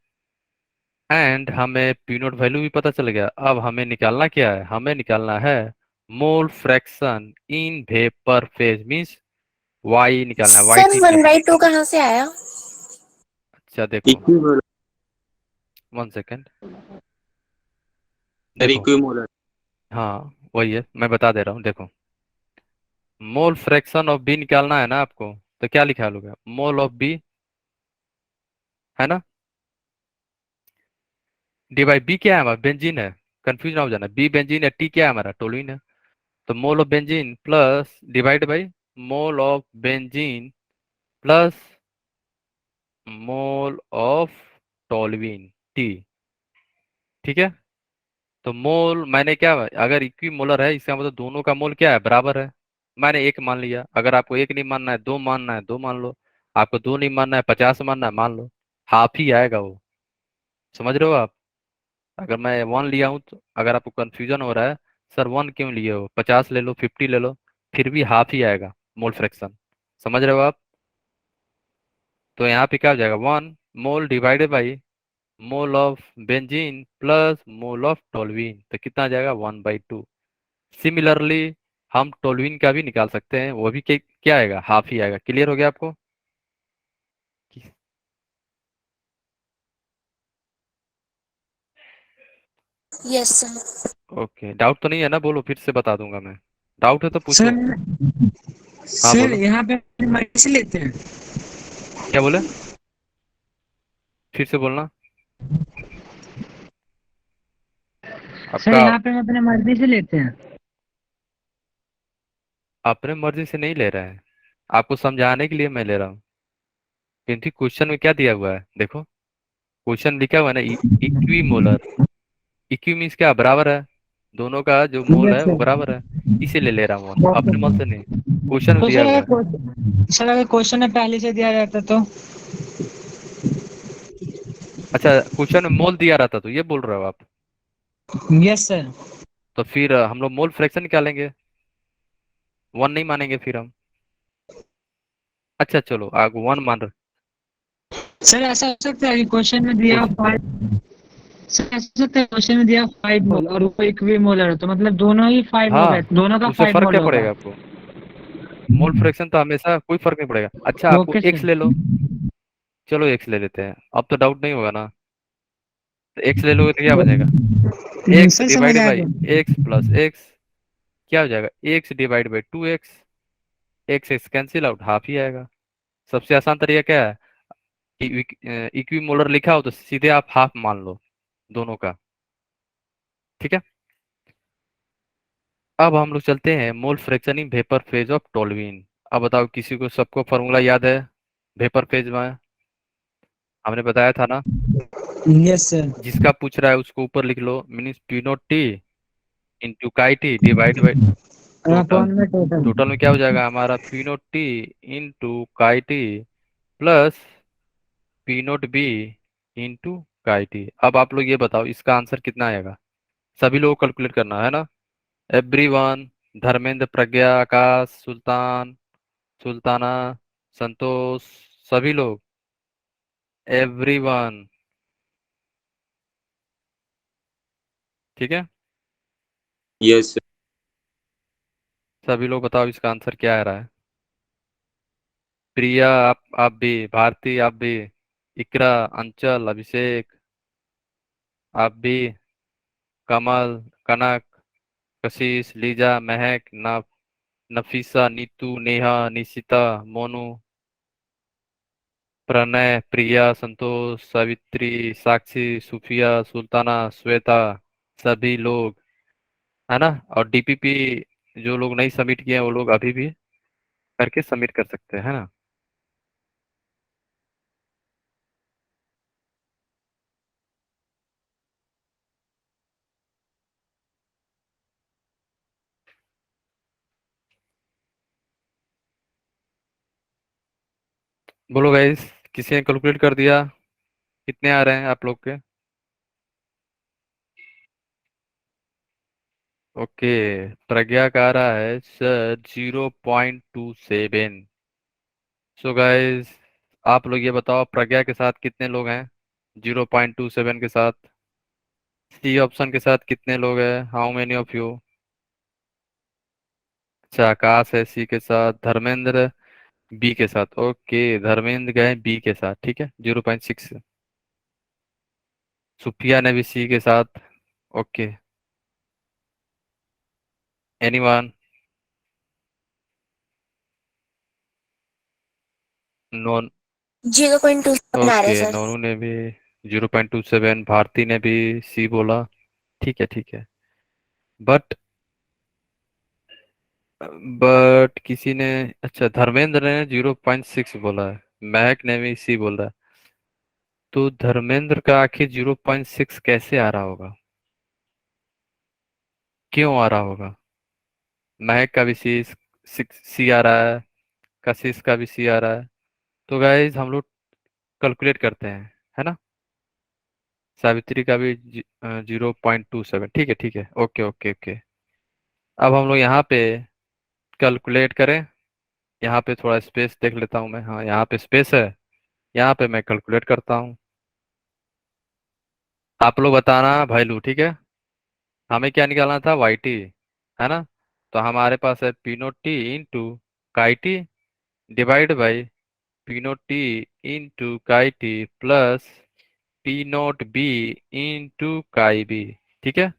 [SPEAKER 1] एंड हमें पी नोट वैल्यू भी पता चल गया। अब हमें निकालना क्या है, हमें निकालना है mole fraction in vapour phase means Y निकालना है, वाई
[SPEAKER 3] सर
[SPEAKER 1] टी
[SPEAKER 3] वन
[SPEAKER 1] निकालना
[SPEAKER 3] बाई
[SPEAKER 1] है।
[SPEAKER 3] टू कहाँ से आया?
[SPEAKER 1] अच्छा देखो,
[SPEAKER 4] इक्विमोलर।
[SPEAKER 1] 1 सेकेंड,
[SPEAKER 4] सर
[SPEAKER 1] देखो,
[SPEAKER 4] इक्विमोलर।
[SPEAKER 1] हाँ वही है, मैं बता दे रहा हूँ, देखो, मोल फ्रैक्शन ऑफ बी निकालना है ना आपको, तो क्या लिखा लोगे, मोल ऑफ बी, है ना, डी बाई बी क्या है हमारा, बेंजीन है, कंफ्यूज ना हो जाना, बी बेंजीन है, टी क्या है हमारा, टोलुइन है। तो मोल of benzene plus divide by mole of benzene plus mole of toluene T. ठीक है, तो मोल मैंने क्या, अगर इक्वी मोलर है इसका मतलब दोनों का मोल क्या है, बराबर है। मैंने एक मान लिया, अगर आपको एक नहीं मानना है, दो मानना है, दो मान लो। आपको दो नहीं मानना है, 50 मानना है, मान लो। हाफ ही आएगा वो, समझ रहे हो आप? अगर मैं 1 लिया हूँ तो अगर आपको कंफ्यूजन हो रहा है, सर 1 क्यों लिए हो, 50 ले लो, 50 ले लो, फिर भी हाफ ही आएगा मोल फ्रैक्शन, समझ रहे हो आप? तो यहाँ पे क्या हो जाएगा, 1 मोल divided by mole of benzene plus mole of toluene, तो कितना आ जाएगा, 1/2। सिमिलरली हम टोल्यूइन का भी निकाल सकते हैं, वो भी क्या आएगा, हाफ ही आएगा। क्लियर हो गया आपको?
[SPEAKER 3] Yes sir.
[SPEAKER 1] ओके, डाउट तो नहीं है ना, बोलो फिर से बता दूंगा मैं, डाउट है तो पूछो।
[SPEAKER 2] सर
[SPEAKER 1] हाँ
[SPEAKER 2] सर
[SPEAKER 1] बोलो,
[SPEAKER 2] यहाँ पे मर्जी से लेते हैं।
[SPEAKER 1] क्या बोले, फिर से बोलना,
[SPEAKER 2] सर
[SPEAKER 1] आपका,
[SPEAKER 2] यहाँ पे हम अपने मर्जी से लेते हैं।
[SPEAKER 1] अपने मर्जी से नहीं ले रहे हैं, आपको समझाने के लिए मैं ले रहा हूँ, क्योंकि क्वेश्चन में क्या दिया हुआ है देखो, क्वेश्चन लिखा हुआ है ना, इक्वी मोलर, इक्वी मीन्स क्या बराबर है, दोनों का जो मोल
[SPEAKER 2] यस
[SPEAKER 1] है वो
[SPEAKER 2] सर।
[SPEAKER 1] बराबर है, इसीलिए ले रहा हूँ मोल,
[SPEAKER 2] ओके
[SPEAKER 1] अपने मोल से नहीं, क्वेश्चन में
[SPEAKER 2] तो
[SPEAKER 1] दिया
[SPEAKER 2] सर
[SPEAKER 1] हुआ है।
[SPEAKER 2] सर अगर क्वेश्चन में पहले से दिया रहता तो।
[SPEAKER 1] अच्छा, क्वेश्चन में मोल दिया रहता तो ये बोल रहे हो आप?
[SPEAKER 2] Yes sir.
[SPEAKER 1] तो फिर हम लोग मोल फ्रैक्शन निकालेंगे, वन नहीं मानेंगे फिर हम। अच्छा चलो, आग वन मान रहे।
[SPEAKER 2] सर ऐसा हो सकता है कि क्वेश्चन में दिया
[SPEAKER 1] कुछ
[SPEAKER 2] 5। सर ऐसा हो सकता है क्वेश्चन में दिया 5 मोल और वो इक्वी मोलर है, तो मतलब दोनों ही 5 मोल है,
[SPEAKER 1] हाँ,
[SPEAKER 2] दोनों का
[SPEAKER 1] उससे
[SPEAKER 2] 5
[SPEAKER 1] फर्क
[SPEAKER 2] मोल
[SPEAKER 1] क्या
[SPEAKER 2] होगा।
[SPEAKER 1] पड़ेगा आपको, मोल फ्रैक्शन तो हमेशा कोई फर्क नहीं पड़ेगा। अच्छा, आपको
[SPEAKER 2] ओके
[SPEAKER 1] एक्स
[SPEAKER 2] सर।
[SPEAKER 1] ले लो, चलो एक्स ले लेते हैं, अब तो डाउट नहीं होगा ना। तो एक्स ले लोगे तो क्या बनेगा, एक्स
[SPEAKER 2] सर समझ
[SPEAKER 1] डिवाइड
[SPEAKER 2] आ
[SPEAKER 1] बाई
[SPEAKER 2] गया।
[SPEAKER 1] एक्स प्लस एक्स, क्या हो जाएगा, x divide by two x, x x cancel out, half ही आएगा। सबसे आसान तरीका क्या है, इक्वी मोलर लिखा हो तो सीधे आप हाफ मान लो दोनों का, ठीक है। अब हम लोग चलते हैं मोल fraction in vapour phase of toluene. अब बताओ, किसी को सबको फॉर्मूला याद है वेपर फेज में, हमने बताया था ना।
[SPEAKER 2] Yes sir.
[SPEAKER 1] जिसका पूछ रहा है उसको ऊपर लिख लो, means P note T into chi T divide by total.
[SPEAKER 2] Upon में टोटल।
[SPEAKER 1] टोटल में क्या हो जाएगा हमारा, P note T into chi T plus P note B into chi T. अब आप लोग ये बताओ इसका आंसर कितना आएगा, सभी लोगों को कैलकुलेट करना है ना। एवरीवन, धर्मेंद्र, प्रज्ञा, आकाश, सुल्तान, सुल्ताना, संतोष, सभी लोग, एवरीवन, ठीक है।
[SPEAKER 4] Yes sir.
[SPEAKER 1] सभी लोग बताओ इसका आंसर क्या आ रहा है। प्रिया, आप भी, भारती आप भी, इकरा, अंचल, अभिषेक आप भी, कमल, कनक, कशिश, लीजा, महक, नफीसा, नीतू, नेहा, निशिता, मोनू, प्रणय, प्रिया, संतोष, सावित्री, साक्षी, सुफिया, सुल्ताना, श्वेता, सभी लोग, है ना। और डीपीपी जो लोग नहीं सबमिट किए हैं वो लोग अभी भी करके सबमिट कर सकते हैं, है ना। बोलो गाइस, किसी ने कैलकुलेट कर दिया, कितने आ रहे हैं आप लोग के? ओके, प्रज्ञा का आ रहा है सर 0.27। सो गाइस, आप लोग ये बताओ प्रज्ञा के साथ कितने लोग हैं 0.27 के साथ, सी ऑप्शन के साथ कितने लोग हैं, हाउ मेनी ऑफ यू। अच्छा, आकाश है सी के साथ, धर्मेंद्र बी के साथ, ओके धर्मेंद्र गए बी के साथ, ठीक है 0.6। सुप्रिया ने भी सी के साथ, ओके। एनीवन? नॉन?
[SPEAKER 3] 0.27 आ रहे
[SPEAKER 1] ओके,
[SPEAKER 3] हैं सर।
[SPEAKER 1] नोनू ने भी 0.27, भारती ने भी सी बोला, ठीक है ठीक है। बट बट किसी ने, अच्छा धर्मेंद्र ने 0.6 बोला है, महक ने भी सी बोला है, तो धर्मेंद्र का आखिर 0.6 कैसे आ रहा होगा, क्यों आ रहा होगा। महक का भी सी, सिक्स सी आ रहा है, कशिश का भी सी आ रहा है। तो गाइज हम लोग कैलकुलेट करते हैं, है ना। सावित्री का भी 0.27, ठीक है ठीक है, ओके ओके ओके। अब हम लोग यहाँ पे कैलकुलेट करें, यहाँ पे थोड़ा स्पेस देख लेता हूँ मैं, हाँ यहाँ पे स्पेस है, यहाँ पे मैं कैलकुलेट करता हूँ। आप लोग बताना वैल्यू, ठीक है। हमें क्या निकालना था, वाई टी, है ना। तो हमारे पास है P note T into chi T divide by P note T into chi T plus P note B into chi B, ठीक है।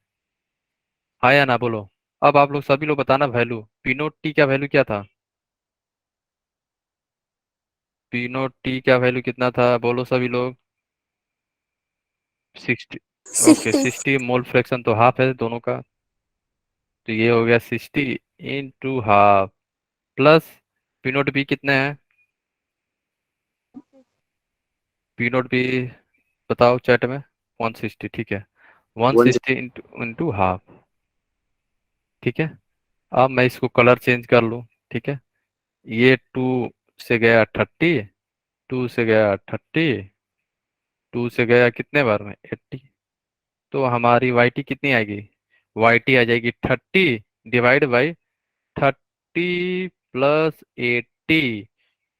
[SPEAKER 1] हाँ या ना बोलो। अब आप लोग सभी लोग बताना वैल्यू, पी नोट टी का वैल्यू क्या था, पी नोट टी का वैल्यू कितना था, बोलो सभी लोग। 60, ओके
[SPEAKER 3] 60।
[SPEAKER 1] 60 मोल फ्रैक्शन तो हाफ है दोनों का, तो ये हो गया 60 into half plus P note B कितने हैं, पी नोट बी बताओ चैट में, 160, ठीक है। One
[SPEAKER 4] 1
[SPEAKER 1] sixty into half. ठीक है, अब मैं इसको कलर चेंज कर लूँ। ठीक है, ये 2 से गया 30, 2 से गया 30, 2 से गया कितने बार में 80। तो हमारी वाई टी कितनी आएगी? वाई टी आ जाएगी 30 डिवाइड बाई 30 प्लस 80।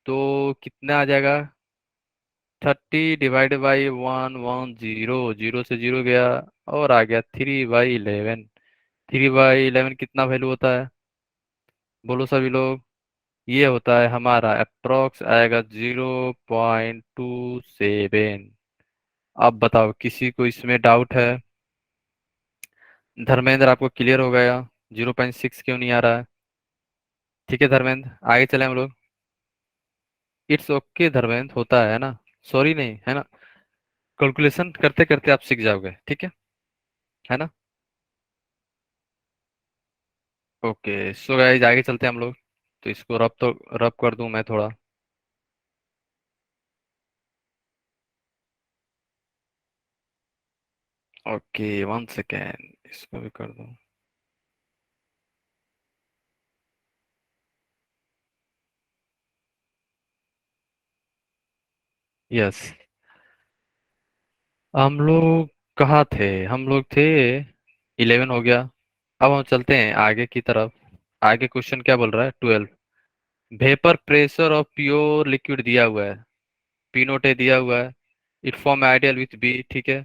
[SPEAKER 1] तो कितना आ जाएगा? 30 डिवाइड बाई 1 1 0, 0 से 0 गया और आ गया 3/11। 3/11 कितना वैल्यू होता है? बोलो सभी लोग। ये होता है हमारा अप्रोक्स आएगा 0.27। अब बताओ किसी को इसमें डाउट है? धर्मेंद्र आपको क्लियर हो गया 0.6 क्यों नहीं आ रहा है? ठीक है धर्मेंद्र, आगे चले हम लोग। इट्स ओके धर्मेंद्र, होता है ना, सॉरी नहीं है ना। कैलकुलेशन करते करते आप सीख जाओगे, ठीक है ना। ओके सो गाइस, आगे चलते हैं हम लोग। तो इसको रब कर दूं मैं थोड़ा। ओके 1 सेकेंड, इसको भी कर दूं। यस, हम लोग कहाँ थे? हम लोग थे 11 हो गया। अब हम चलते हैं आगे की तरफ। आगे क्वेश्चन क्या बोल रहा है? 12। Vapour pressure of pure liquid दिया हुआ है, पी नोट ए दिया हुआ है। It form ideal with B, ठीक है।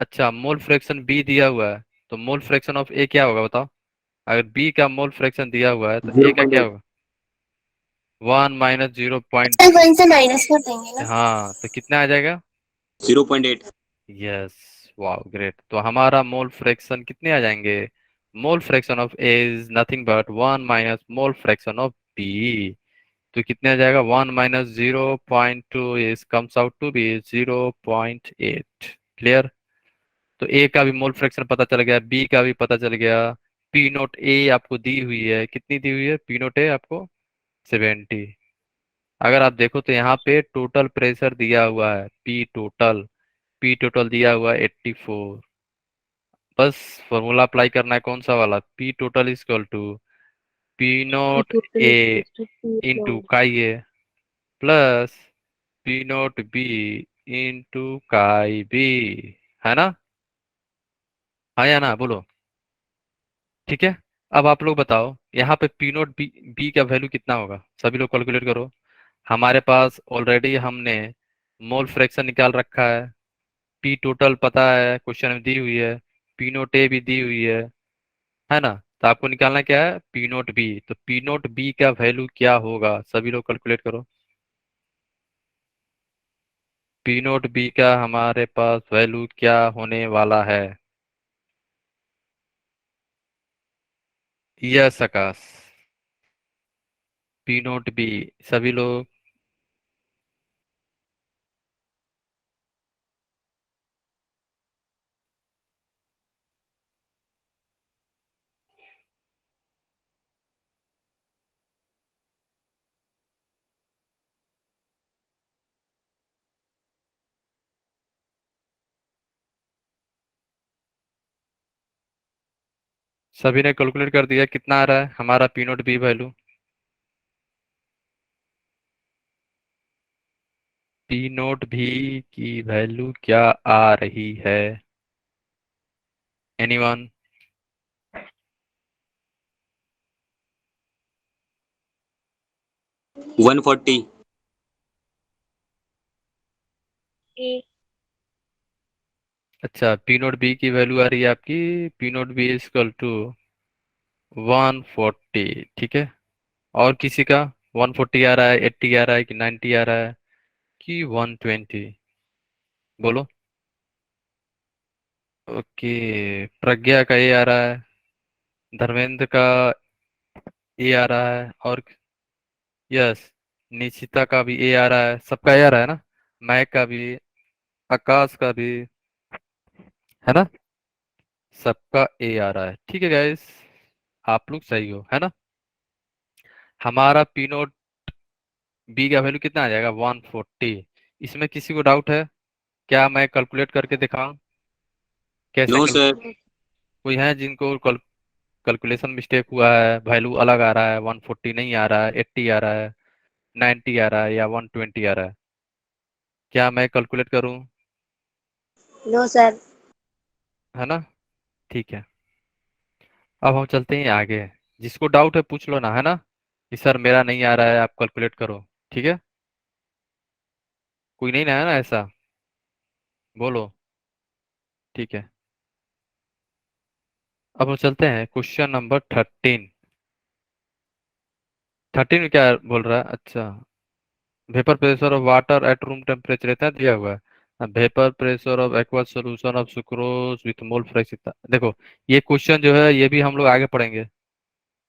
[SPEAKER 1] अच्छा, मोल फ्रैक्शन बी दिया हुआ है, तो मोल फ्रैक्शन ऑफ ए क्या होगा बताओ? अगर बी का मोल फ्रैक्शन दिया हुआ है तो ए का क्या
[SPEAKER 4] 0.8।
[SPEAKER 1] होगा? 1 - 0.
[SPEAKER 3] अच्छा, वन से माइनस कर देंगे ना।
[SPEAKER 1] हाँ, तो कितना आ जाएगा?
[SPEAKER 4] 0.8।
[SPEAKER 1] यस, वाह ग्रेट। तो हमारा मोल फ्रैक्शन कितने आ जाएंगे? Mole fraction of A is nothing but 1 - mole fraction of B. तो कितने आ जाएगा? 1 - 0.2 is comes out to be 0.8। Clear? तो ए का भी मोल फ्रैक्शन पता चल गया, बी का भी पता चल गया। पी नोट ए आपको दी हुई है, कितनी दी हुई है पी नोट ए आपको? 70। अगर आप देखो तो यहाँ पे टोटल प्रेशर दिया हुआ है, पी टोटल दिया हुआ है 84। बस फॉर्मूला अप्लाई करना है, कौन सा वाला? P total is equal to P
[SPEAKER 3] ये
[SPEAKER 1] naught
[SPEAKER 3] total
[SPEAKER 1] A
[SPEAKER 3] equals to P
[SPEAKER 1] into
[SPEAKER 3] naught.
[SPEAKER 1] Chi A plus P note B into chi B. है ना? हाँ या ना बोलो। ठीक है, अब आप लोग बताओ यहाँ पे पी नोट बी बी का वैल्यू कितना होगा? सभी लोग कैलकुलेट करो। हमारे पास ऑलरेडी हमने मोल फ्रैक्शन निकाल रखा है, पी टोटल पता है, क्वेश्चन में दी हुई है, पी नोट ए भी दी हुई है ना। तो आपको निकालना क्या है? P note B. तो पी नोट बी का वैल्यू क्या होगा? सभी लोग कैलकुलेट करो। पी नोट बी का हमारे पास वैल्यू क्या होने वाला है? यस आकाश, पी नोट बी। सभी लोग सभी ने कैलकुलेट कर दिया? कितना आ रहा है हमारा P note B value? P nought भी की वैल्यू क्या आ रही है? एनीवन?
[SPEAKER 4] 140।
[SPEAKER 1] अच्छा, पी नोट बी की वैल्यू आ रही है आपकी, P note B is equal to 140। ठीक है, और किसी का 140 आ रहा है, 80 आ रहा है कि 90 आ रहा है कि 120? बोलो। ओके, प्रज्ञा का ये आ रहा है, धर्मेंद्र का ये आ रहा है, और यस निशिता का भी ए आ रहा है, सबका ए आ रहा है ना, मैक का भी, आकाश का भी, है ना, सबका ए आ रहा है। ठीक है गाइस, आप लोग सही हो, है ना। हमारा पी नोट बी का वैल्यू कितना आ जाएगा? 140। इसमें किसी को डाउट है क्या? मैं कैलकुलेट करके दिखाऊं? कैसे
[SPEAKER 4] नो सर।
[SPEAKER 1] कोई है जिनको कैलकुलेशन मिस्टेक हुआ है, वैल्यू अलग आ रहा है, 140 नहीं आ रहा है, 80 आ रहा है, 90 आ रहा है या 120 आ रहा है? क्या मैं कैलकुलेट करूं?
[SPEAKER 3] No sir.
[SPEAKER 1] है ना? ठीक है, अब हम चलते हैं आगे। जिसको डाउट है पूछ लो ना, है ना, कि सर मेरा नहीं आ रहा है, आप कैलकुलेट करो। ठीक है, कोई नहीं ना है ना ऐसा? बोलो। ठीक है, अब हम चलते हैं क्वेश्चन नंबर 13। 13 में क्या बोल रहा है? अच्छा, vapour pressure of water at room temperature इतना दिया हुआ है। Vapour pressure of aqueous solution of sucrose with mole fraction. देखो, ये क्वेश्चन जो है ये भी हम लोग आगे पढ़ेंगे।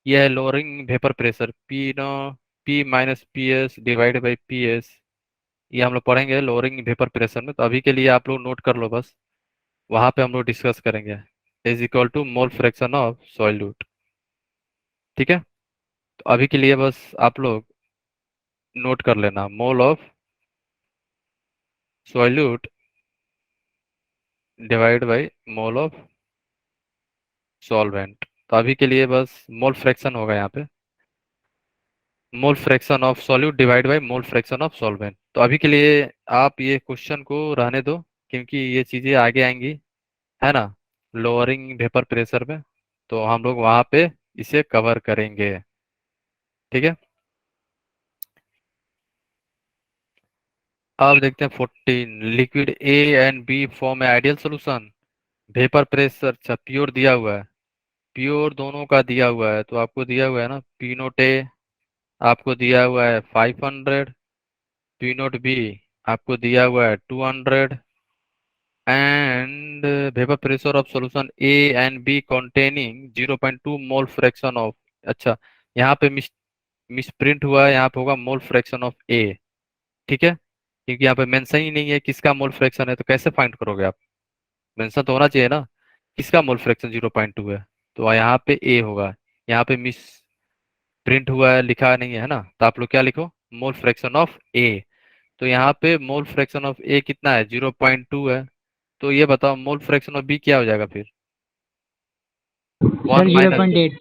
[SPEAKER 1] ये है lowering vapour pressure, P no, P minus P S divide by P S. ये हम लोग पढ़ेंगे लोअरिंग वेपर प्रेशर में, तो अभी के लिए आप लोग नोट कर लो बस, वहां पे हम लोग डिस्कस करेंगे। Is equal to mole fraction of solute. ठीक है, तो अभी के लिए बस आप लोग नोट कर लेना, mole of solute divide by mole of solvent. तो अभी के लिए बस मोल फ्रैक्शन होगा यहाँ पे, मोल fraction of solute divide by mole fraction of solvent. तो अभी के लिए आप ये क्वेश्चन को रहने दो, क्योंकि ये चीजें आगे आएंगी, है ना, लोअरिंग वेपर प्रेशर में, तो हम लोग वहां पे इसे कवर करेंगे। ठीक है, अब देखते हैं 14। Liquid A and B form a ideal solution. Vapour pressure, अच्छा प्योर दिया हुआ है, प्योर दोनों का दिया हुआ है, तो आपको दिया हुआ है ना पी नोट ए, आपको दिया हुआ है 500, पी नोट बी आपको दिया हुआ है 200, and vapour pressure of solution A and B containing 0.2 mole fraction of. अच्छा, यहाँ पे मिस प्रिंट हुआ है, यहाँ पे होगा मोल फ्रैक्शन ऑफ ए। ठीक है, क्योंकि यहाँ पे मेंशन ही नहीं है किसका मोल फ्रैक्शन है, तो कैसे फाइंड करोगे आप? मेंशन तो होना चाहिए ना, किसका मोल फ्रैक्शन 0.2 है, तो यहाँ पे ए होगा। यहाँ पे मिस प्रिंट हुआ है, लिखा नहीं है ना, तो आप लोग क्या लिखो, मोल फ्रैक्शन ऑफ ए। तो यहाँ पे मोल फ्रैक्शन ऑफ ए कितना है? 0.2 है। तो ये बताओ मोल फ्रैक्शन ऑफ बी क्या हो जाएगा फिर? One
[SPEAKER 2] sir zero
[SPEAKER 1] minus
[SPEAKER 2] point eight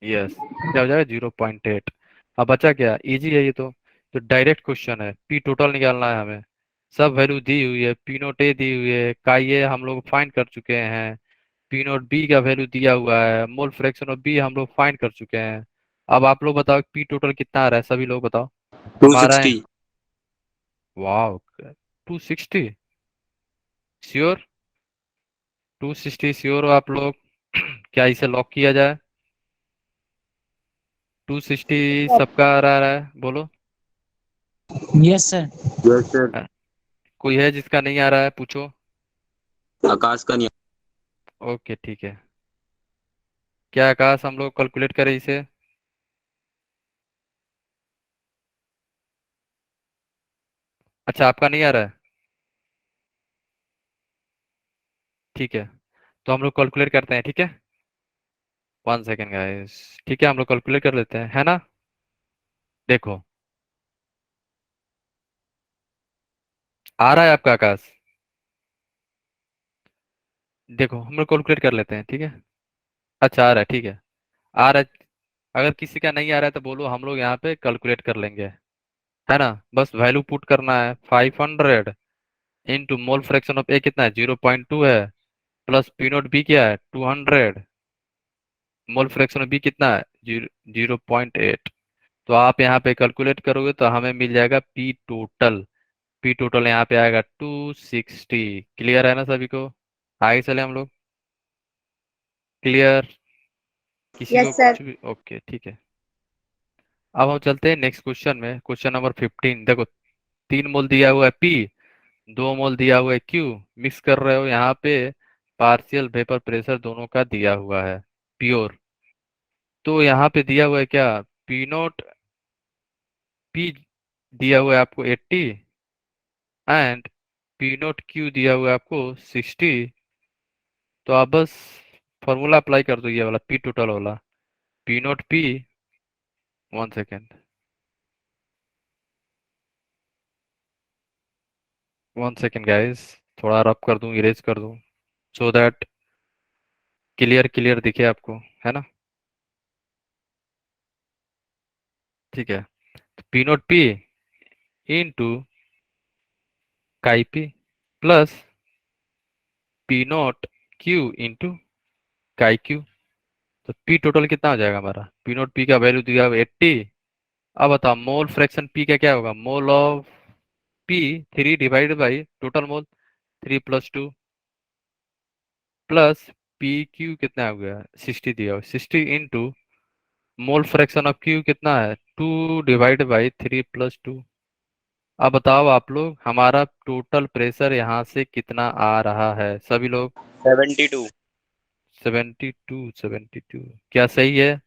[SPEAKER 1] yes, क्या हो जाएगा? 0.8। अब बचा क्या? इजी है ये तो डायरेक्ट क्वेश्चन है, पी टोटल निकालना है हमें। सब वैल्यू दी हुई है, पी नोट ए दी हुई है, का ये हम लोग फाइंड कर चुके हैं, पी नोट बी का वैल्यू दिया हुआ है, मोल फ्रैक्शन ऑफ बी हम लोग फाइंड कर चुके हैं। अब आप लोग बताओ पी टोटल कितना आ रहा है, सभी लोग बताओ।
[SPEAKER 4] टू
[SPEAKER 1] आ रहा है,
[SPEAKER 4] सिक्सटी
[SPEAKER 1] वाह, 260 श्योर? 260 श्योर हो आप लोग? क्या इसे लॉक किया जाए? 260 सबका आ रहा है, बोलो।
[SPEAKER 2] Yes sir.
[SPEAKER 4] Yes sir.
[SPEAKER 1] हाँ, कोई है जिसका नहीं आ रहा है? पूछो।
[SPEAKER 4] आकाश का नहीं।
[SPEAKER 1] ओके ठीक है, क्या आकाश हम लोग कैलकुलेट करें इसे? अच्छा, आपका नहीं आ रहा है, ठीक है, तो हम लोग कैलकुलेट करते हैं, ठीक है। 1 सेकेंड गाइस, ठीक है, हम लोग कैलकुलेट कर लेते हैं, है ना। देखो, आ रहा है आपका आकाश? देखो हम लोग कैलकुलेट कर लेते हैं, ठीक है। अच्छा, आ रहा है, ठीक है, आ रहा है। अगर किसी का नहीं आ रहा है तो बोलो, हम लोग यहाँ पे कैलकुलेट कर लेंगे, है ना। बस वैल्यू पुट करना है, 500 इंटू मोल फ्रैक्शन ऑफ ए कितना है? 0.2 है, प्लस पी नोट बी क्या है? 200, मोल फ्रैक्शन ऑफ बी कितना है? 0.8। तो आप यहाँ पे कैलकुलेट करोगे तो हमें मिल जाएगा पी टोटल। पी टोटल यहाँ पे आएगा 260। क्लियर है ना सभी को? आगे चले हम लोग। क्लियर? किसी को
[SPEAKER 3] यस सर।
[SPEAKER 1] कुछ भी? ओके ठीक है, अब हम चलते हैं नेक्स्ट क्वेश्चन में, क्वेश्चन नंबर 15। देखो, 3 मोल दिया हुआ है पी, 2 मोल दिया हुआ है क्यू, मिक्स कर रहे हो यहाँ पे, पार्शियल वेपर प्रेशर दोनों का दिया हुआ है प्योर। तो यहाँ पे दिया हुआ है क्या? पी नोट पी दिया हुआ है आपको 80, एंड पी नोट क्यू दिया हुआ है आपको 60। तो आप बस फॉर्मूला अप्लाई कर दो, ये वाला पी टोटल वाला, P note P. 1 second, 1 second guys, थोड़ा रब कर दूं, इरेज कर दूं, सो दैट क्लियर क्लियर दिखे आपको, है ना? ठीक है, तो पी नोट पी इंटू काई P plus P note Q into काई क्यू। तो पी टोटल कितना हो जाएगा हमारा? पी नोट पी का वैल्यू दिया 80। अब बताओ मोल फ्रैक्शन पी का क्या होगा? Mole of P 3 divided by total mole 3 plus 2 plus P Q कितना हो गया? 60 दिया हुआ 60 into mole fraction of Q कितना है? 2 डिवाइड बाई 3 प्लस 2। अब बताओ आप लोग हमारा टोटल प्रेशर यहाँ से कितना आ रहा है सभी लोग?
[SPEAKER 4] 72।
[SPEAKER 1] 72 72। क्या सही है?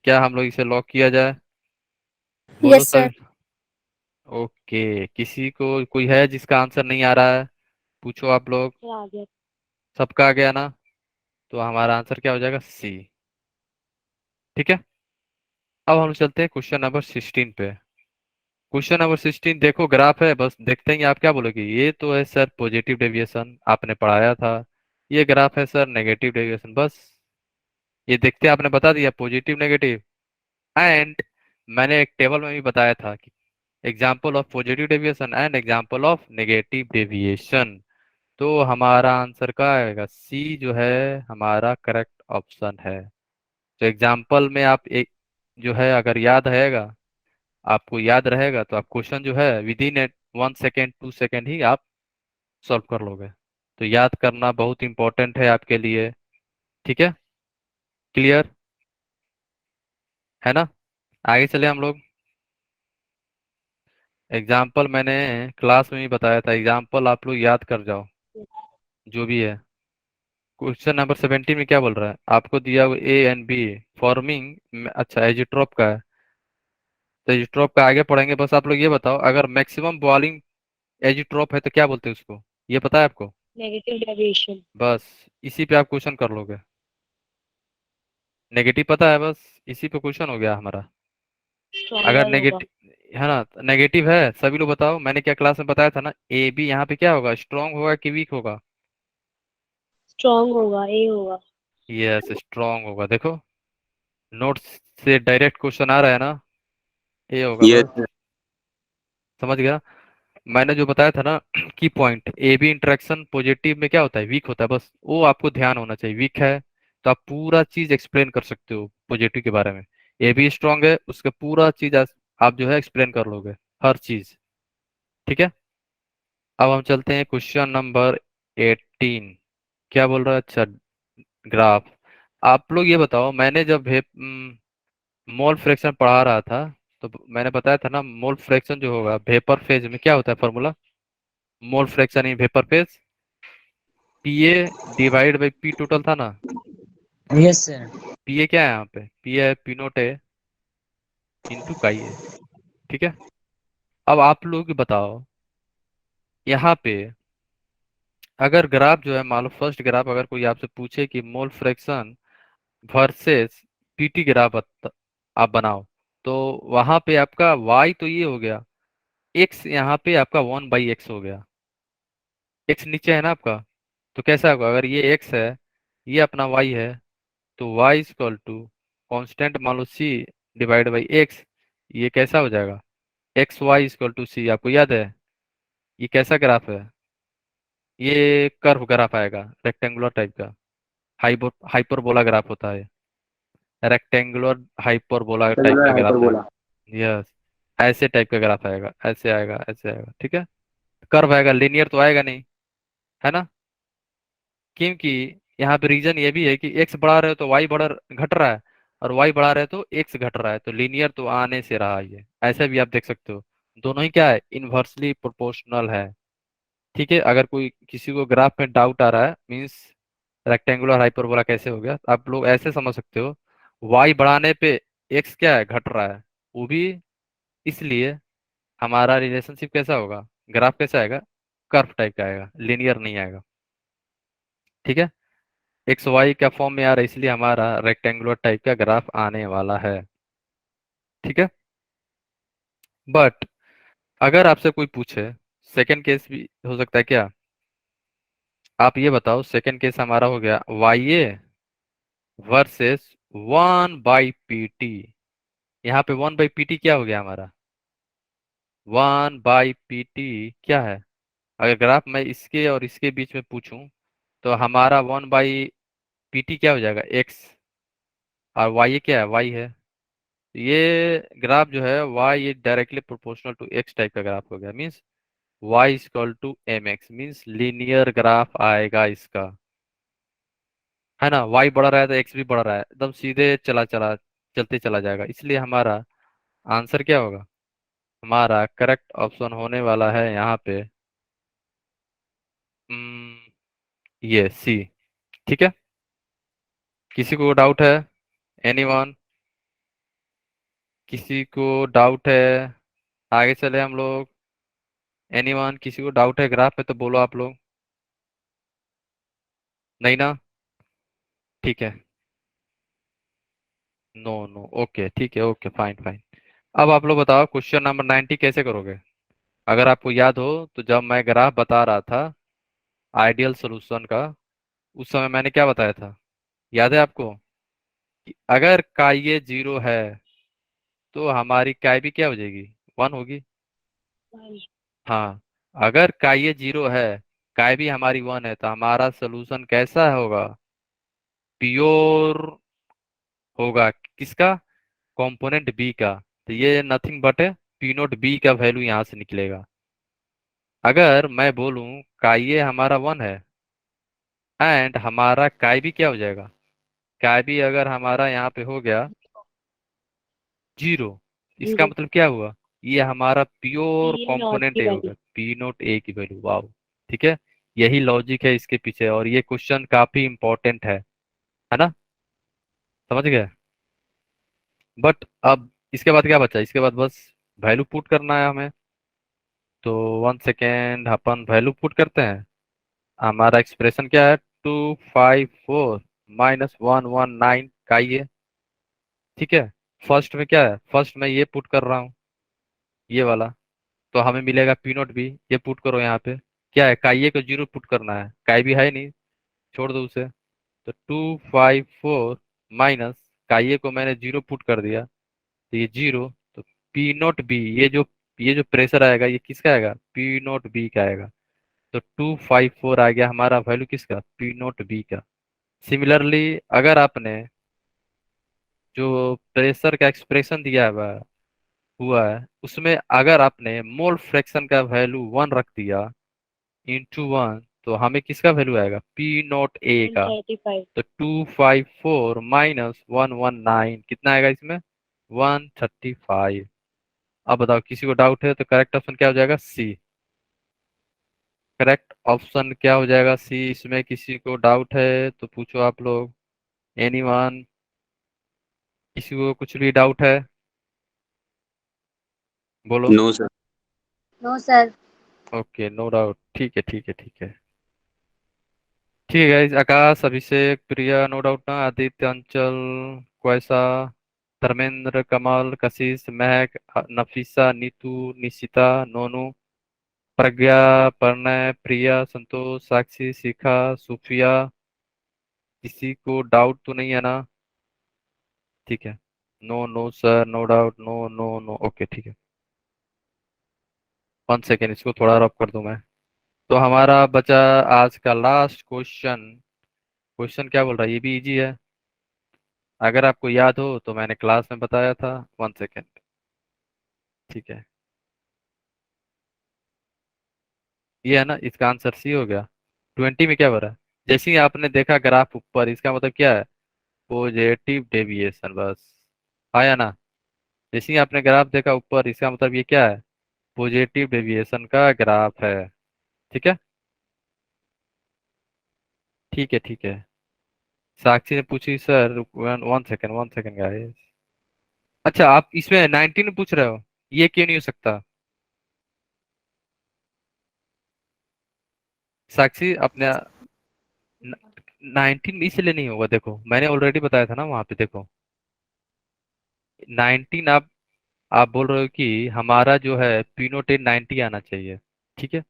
[SPEAKER 1] क्या हम लोग इसे लॉक किया जाए? बोलो
[SPEAKER 3] यस सर।
[SPEAKER 1] सभी। ओके, किसी को कोई है जिसका आंसर नहीं आ रहा है? पूछो आप लोग।
[SPEAKER 3] आ गया।
[SPEAKER 1] सबका आ गया ना? तो हमारा आंसर क्या हो जाएगा? सी। ठीक है, अब हम चलते हैं क्वेश्चन नंबर 16 पे। क्वेश्चन नंबर 16 देखो, ग्राफ है, बस देखते हैं आप क्या बोलोगे। ये तो है सर पॉजिटिव डेविएशन, आपने पढ़ाया था। ये ग्राफ है सर नेगेटिव डेविएशन, बस ये देखते हैं, आपने बता दिया पॉजिटिव नेगेटिव। एंड मैंने एक टेबल में भी बताया था कि example of positive deviation and example of negative deviation. तो हमारा आंसर क्या आएगा? सी जो है हमारा करेक्ट ऑप्शन है। तो एग्जाम्पल में आप एक जो है अगर याद रहेगा, आपको याद रहेगा तो आप क्वेश्चन जो है विद इन 1 सेकेंड 2 सेकेंड ही आप सॉल्व कर लोगे। तो याद करना बहुत इंपॉर्टेंट है आपके लिए। ठीक है, क्लियर है ना? आगे चले हम लोग। एग्जाम्पल मैंने क्लास में ही बताया था, एग्जाम्पल आप लोग याद कर जाओ जो भी है। क्वेश्चन नंबर 17 में क्या बोल रहा है? आपको दिया हुआ ए एंड बी फॉर्मिंग, अच्छा एजिट्रॉप का है। तो एजिट्रॉप का आगे पढ़ेंगे, बस आप लोग ये बताओ अगर मैक्सिमम बॉइलिंग एजिट्रॉप है तो क्या बोलते हैं उसको? ये पता है आपको?
[SPEAKER 3] Negative deviation.
[SPEAKER 1] बस इसी पे आप क्वेश्चन कर लोगे। नेगेटिव पता है, बस इसी पे क्वेश्चन हो गया हमारा। अगर
[SPEAKER 3] स्ट्रॉन्गर होगा।
[SPEAKER 1] नेगेटिव है ना, नेगेटिव है सभी लोग बताओ। मैंने क्या क्लास में बताया था ना, ए बी यहाँ पे क्या होगा? स्ट्रांग होगा कि वीक होगा?
[SPEAKER 3] स्ट्रॉन्ग होगा, ए होगा।
[SPEAKER 1] यस स्ट्रांग होगा। देखो नोट्स से डायरेक्ट क्वेश्चन आ रहा है ना, ए होगा
[SPEAKER 4] यस
[SPEAKER 1] बस।
[SPEAKER 4] सर।
[SPEAKER 1] समझ गया? मैंने जो बताया था ना की point, A B interaction positive में क्या होता है? वीक होता है, बस वो आपको ध्यान होना चाहिए। वीक है तो आप पूरा चीज एक्सप्लेन कर सकते हो पॉजिटिव के बारे में। ए बी स्ट्रांग है, उसका पूरा चीज आप जो है एक्सप्लेन कर लोगे, हर चीज। ठीक है, अब हम चलते हैं क्वेश्चन नंबर 18। क्या बोल रहा है? अच्छा ग्राफ। आप लोग ये बताओ, मैंने जब मोल फ्रैक्शन पढ़ा रहा था तो मैंने बताया था ना मोल फ्रैक्शन जो होगा वेपर फेज में क्या होता है formula? Mole fraction in vapour phase P A divide by P total था ना।
[SPEAKER 2] Yes sir.
[SPEAKER 1] पी ए क्या है यहाँ पे? पी है पी नोट ए इंटू काई ए। ठीक है, अब आप लोग बताओ यहाँ पे अगर ग्राफ जो है, मान लो फर्स्ट ग्राफ अगर कोई आपसे पूछे कि mole fraction versus PT graph आप बनाओ, तो वहां पे आपका y तो ये हो गया, x यहाँ पे आपका 1/x हो गया। x नीचे है ना आपका, तो कैसा होगा? अगर ये x है, ये अपना y है, तो y इक्वल टू कॉन्स्टेंट मान लो c डिवाइड बाई x। ये कैसा हो जाएगा? एक्स वाई इक्वल टू सी। आपको याद है ये कैसा ग्राफ है? ये कर्व ग्राफ आएगा रेक्टेंगुलर टाइप का। हाइपरबोला ग्राफ होता है, रेक्टेंगुलर हाइपरबोला टाइप
[SPEAKER 4] रेगुलर
[SPEAKER 1] का ग्राफ है।
[SPEAKER 4] हाइपरबोला।
[SPEAKER 1] यस, ऐसे टाइप का ग्राफ आएगा, ऐसे आएगा ऐसे आएगा। ठीक है, कर्व आएगा, लीनियर तो आएगा नहीं, है ना? क्योंकि यहाँ पे रीजन ये भी है कि एक्स बढ़ा रहे हो तो वाई बढ़ घट रहा है, और वाई बढ़ा रहे हो तो एक्स घट रहा है, तो लीनियर तो आने से रहा है ये। ऐसे भी आप देख सकते हो, दोनों ही क्या है? इनवर्सली प्रोपोर्शनल है। ठीक है, अगर कोई किसी को ग्राफ में डाउट आ रहा है मीन्स रेक्टेंगुलर हाइपरबोला कैसे हो गया, आप लोग ऐसे समझ सकते हो, वाई बढ़ाने पे एक्स क्या है? घट रहा है। वो भी इसलिए हमारा रिलेशनशिप कैसा होगा? ग्राफ कैसा आएगा? कर्व टाइप का आएगा, लिनियर नहीं आएगा। ठीक है, एक्स वाई का फॉर्म में आ रहा है, इसलिए हमारा रेक्टेंगुलर टाइप का ग्राफ आने वाला है। ठीक है, बट अगर आपसे कोई पूछे, सेकंड केस भी हो सकता है क्या? आप ये बताओ, सेकंड केस हमारा हो गया वाई ए वर्सेस 1/pt। यहाँ पे 1/pt क्या हो गया हमारा? 1/pt क्या है? अगर ग्राफ मैं इसके और इसके बीच में पूछूं तो हमारा 1/pt क्या हो जाएगा? एक्स। और वाई क्या है? वाई है। ये ग्राफ जो है वाई ये directly proportional to X type का ग्राफ हो गया। Means Y equal to M X, means linear graph आएगा इसका, है ना। वाई बढ़ रहा है तो एक्स भी बढ़ रहा है, एकदम सीधे चला चला चलते चला जाएगा। इसलिए हमारा आंसर क्या होगा? हमारा करेक्ट ऑप्शन होने वाला है यहाँ पे ये सी। ठीक है। किसी को डाउट है? एनीवन? किसी को डाउट है? आगे चले हम लोग। एनीवन? किसी को डाउट है ग्राफ पे तो बोलो आप लोग। नहीं ना? ठीक है। नो नो, ओके ठीक है, ओके फाइन फाइन। अब आप लोग बताओ क्वेश्चन नंबर 90 कैसे करोगे? अगर आपको याद हो तो जब मैं ग्राफ बता रहा था आइडियल सॉल्यूशन का, उस समय मैंने क्या बताया था? याद है आपको? कि अगर ये 0 है तो हमारी काय भी क्या हो जाएगी? 1 होगी। हाँ। अगर ये 0 है, काय भी हमारी 1 है, तो हमारा सोल्यूशन कैसा होगा? प्योर होगा। किसका? कंपोनेंट बी का। तो ये नथिंग बट है पी नोट बी का वैल्यू यहाँ से निकलेगा। अगर मैं बोलूं ये हमारा 1 है एंड हमारा काय भी क्या हो जाएगा? काय भी अगर हमारा यहाँ पे हो गया 0, इसका मतलब क्या हुआ? ये हमारा प्योर कंपोनेंट ए होगा, पी नोट ए की वैल्यू। वाओ। ठीक है। यही लॉजिक है इसके पीछे, और ये क्वेश्चन काफी इंपॉर्टेंट है ना? समझ गए? बट अब इसके बाद क्या बचा? इसके बाद बस वैल्यू पुट करना है हमें। तो 1 सेकेंड, अपन वैल्यू पुट करते हैं। हमारा एक्सप्रेशन क्या है? 254 -119 का ये। ठीक है। फर्स्ट में क्या है? फर्स्ट में ये पुट कर रहा हूँ, ये वाला। तो हमें मिलेगा पी नोट बी। ये पुट करो यहाँ पे। क्या है? काइये को 0 पुट करना है, काई भी है नहीं, छोड़ दो उसे। तो 254 माइनस काइये को मैंने 0 पुट कर दिया, तो ये 0। तो पी नोट बी, ये जो प्रेशर आएगा ये किसका आएगा? पी नोट बी का आएगा। तो 254 आ गया हमारा वैल्यू किसका? पी नोट बी का। सिमिलरली अगर आपने जो प्रेशर का एक्सप्रेशन दिया हुआ है उसमें अगर आपने मोल फ्रैक्शन का वैल्यू 1 रख दिया इंटू 1, तो हमें किसका वैल्यू आएगा? पी नोट ए का। तो 254 -119 कितना आएगा इसमें? 135। अब बताओ किसी को डाउट है तो करेक्ट ऑप्शन क्या हो जाएगा? सी। करेक्ट ऑप्शन क्या हो जाएगा? सी। इसमें किसी को डाउट है तो पूछो आप लोग। एनीवन? किसी को कुछ भी डाउट है? बोलो।
[SPEAKER 4] No sir.
[SPEAKER 3] No sir.
[SPEAKER 1] Okay, no doubt. ठीक है ठीक है ठीक है। ठीक है guys, Akash, Abhishek, Priya, no doubt ना? आदित्य, अंचल, क्वैसा, धर्मेंद्र, कमल, कशिश, महक, नफीसा, नीतू, निशिता, नोनू, प्रज्ञा, प्रणय, प्रिया, संतोष, साक्षी, शिखा, सुफिया। किसी को डाउट तो नहीं है ना? ठीक है। No no sir, no doubt, no no no, okay ठीक है। 1 सेकेंड, इसको थोड़ा रब कर दूं मैं। तो हमारा बचा आज का लास्ट क्वेश्चन। क्वेश्चन क्या बोल रहा है? ये भी इजी है। अगर आपको याद हो तो मैंने क्लास में बताया था। 1 सेकेंड। ठीक है। ये है ना, इसका आंसर सी हो गया। 20 में क्या हो रहा है? जैसे ही आपने देखा ग्राफ ऊपर, इसका मतलब क्या है? पॉजिटिव डेविएशन, बस। आया ना? जैसे ही आपने ग्राफ देखा ऊपर, इसका मतलब ये क्या है? पॉजिटिव डेविएशन का ग्राफ है। ठीक है। ठीक है ठीक है। साक्षी ने पूछी सर, 1 सेकेंड 1 सेकेंड गाइस। अच्छा, आप इसमें 19 पूछ रहे हो? ये क्यों नहीं हो सकता? साक्षी अपने 19 इसलिए नहीं होगा, देखो मैंने ऑलरेडी बताया था ना वहां पे, देखो 19। आप बोल रहे हो कि हमारा जो है पिनोटेन 90 आना चाहिए। ठीक है।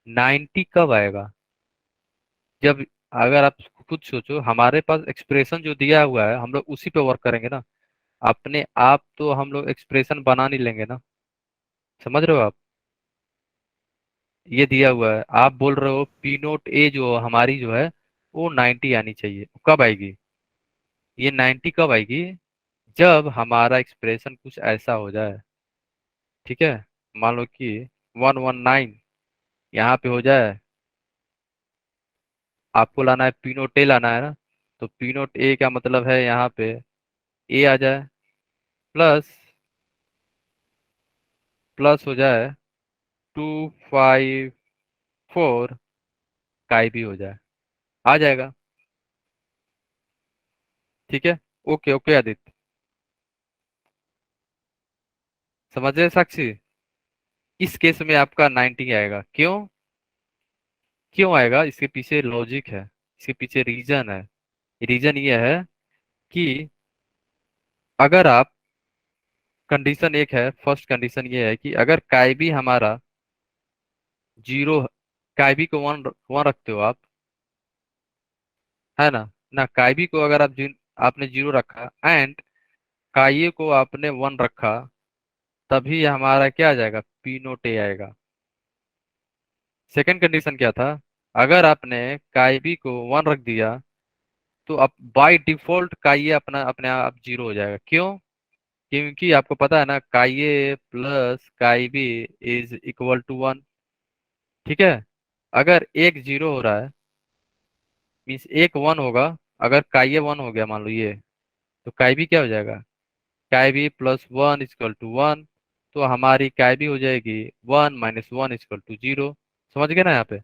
[SPEAKER 1] 90 कब आएगा? जब अगर आप खुद सोचो, हमारे पास एक्सप्रेशन जो दिया हुआ है हम लोग उसी पे वर्क करेंगे ना। अपने आप तो हम लोग एक्सप्रेशन बना नहीं लेंगे ना। समझ रहे हो आप? ये दिया हुआ है, आप बोल रहे हो पी नोट ए जो हमारी जो है वो 90 आनी चाहिए। कब आएगी? ये 90 कब आएगी? जब हमारा एक्सप्रेशन कुछ ऐसा हो जाए। ठीक है, मान लो कि 119 यहाँ पे हो जाए। आपको लाना है पी नोट ए लाना है ना। तो पी नोट ए का मतलब है यहाँ पे ए आ जाए, प्लस प्लस हो जाए 254 काई भी हो जाए। आ जाएगा। ठीक है। Okay okay Aditya. समझे साक्षी? इस केस में आपका 90 आएगा। क्यों? क्यों आएगा? इसके पीछे लॉजिक है, इसके पीछे रीजन है। रीजन ये है कि अगर आप, कंडीशन एक है, फर्स्ट कंडीशन ये है कि अगर काई भी हमारा जीरो, काई भी को वन वन रखते हो आप, है ना। ना काई भी को अगर आप आपने जीरो रखा एंड काई को आपने वन रखा, तभी हमारा क्या आ जाएगा? पी नोट ए आएगा। सेकंड कंडीशन क्या था? अगर आपने काई बी को वन रख दिया तो अब बाय डिफॉल्ट काई अपना अपने आप जीरो हो जाएगा। क्यों? क्योंकि आपको पता है ना, chi A plus chi B is equal to one. ठीक है। अगर एक जीरो हो रहा है मीन्स एक वन होगा। अगर काई ए वन हो गया मान लो ये, तो काई बी क्या हो जाएगा? Chi B plus one equal to one. तो हमारी काई बी हो जाएगी one minus one equal to zero. समझ गए ना यहाँ पे?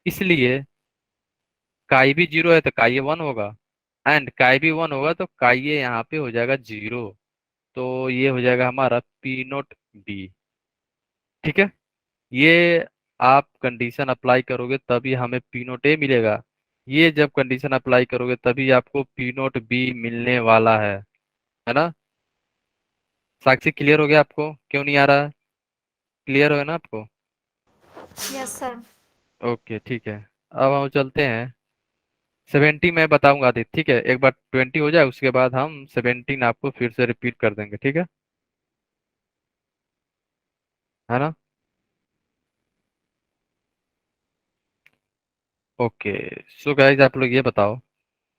[SPEAKER 1] इसलिए काई भी जीरो है तो काई ए वन होगा, एंड काई भी वन होगा तो काई ए यहाँ पे हो जाएगा जीरो। तो ये हो जाएगा हमारा पी नोट बी। ठीक है। ये आप कंडीशन अप्लाई करोगे तभी हमें पी नोट ए मिलेगा। ये जब कंडीशन अप्लाई करोगे तभी आपको पी नोट बी मिलने वाला है ना। साक्षी क्लियर हो गया आपको? क्यों नहीं आ रहा है? क्लियर हो गया ना आपको?
[SPEAKER 3] Yes sir.
[SPEAKER 1] ओके ठीक है। अब हम चलते हैं 70 मैं बताऊंगा आदित्य। ठीक है, एक बार 20 हो जाए उसके बाद हम 17 आपको फिर से रिपीट कर देंगे। ठीक है? है ना। ओके। सो गाइस आप लोग ये बताओ,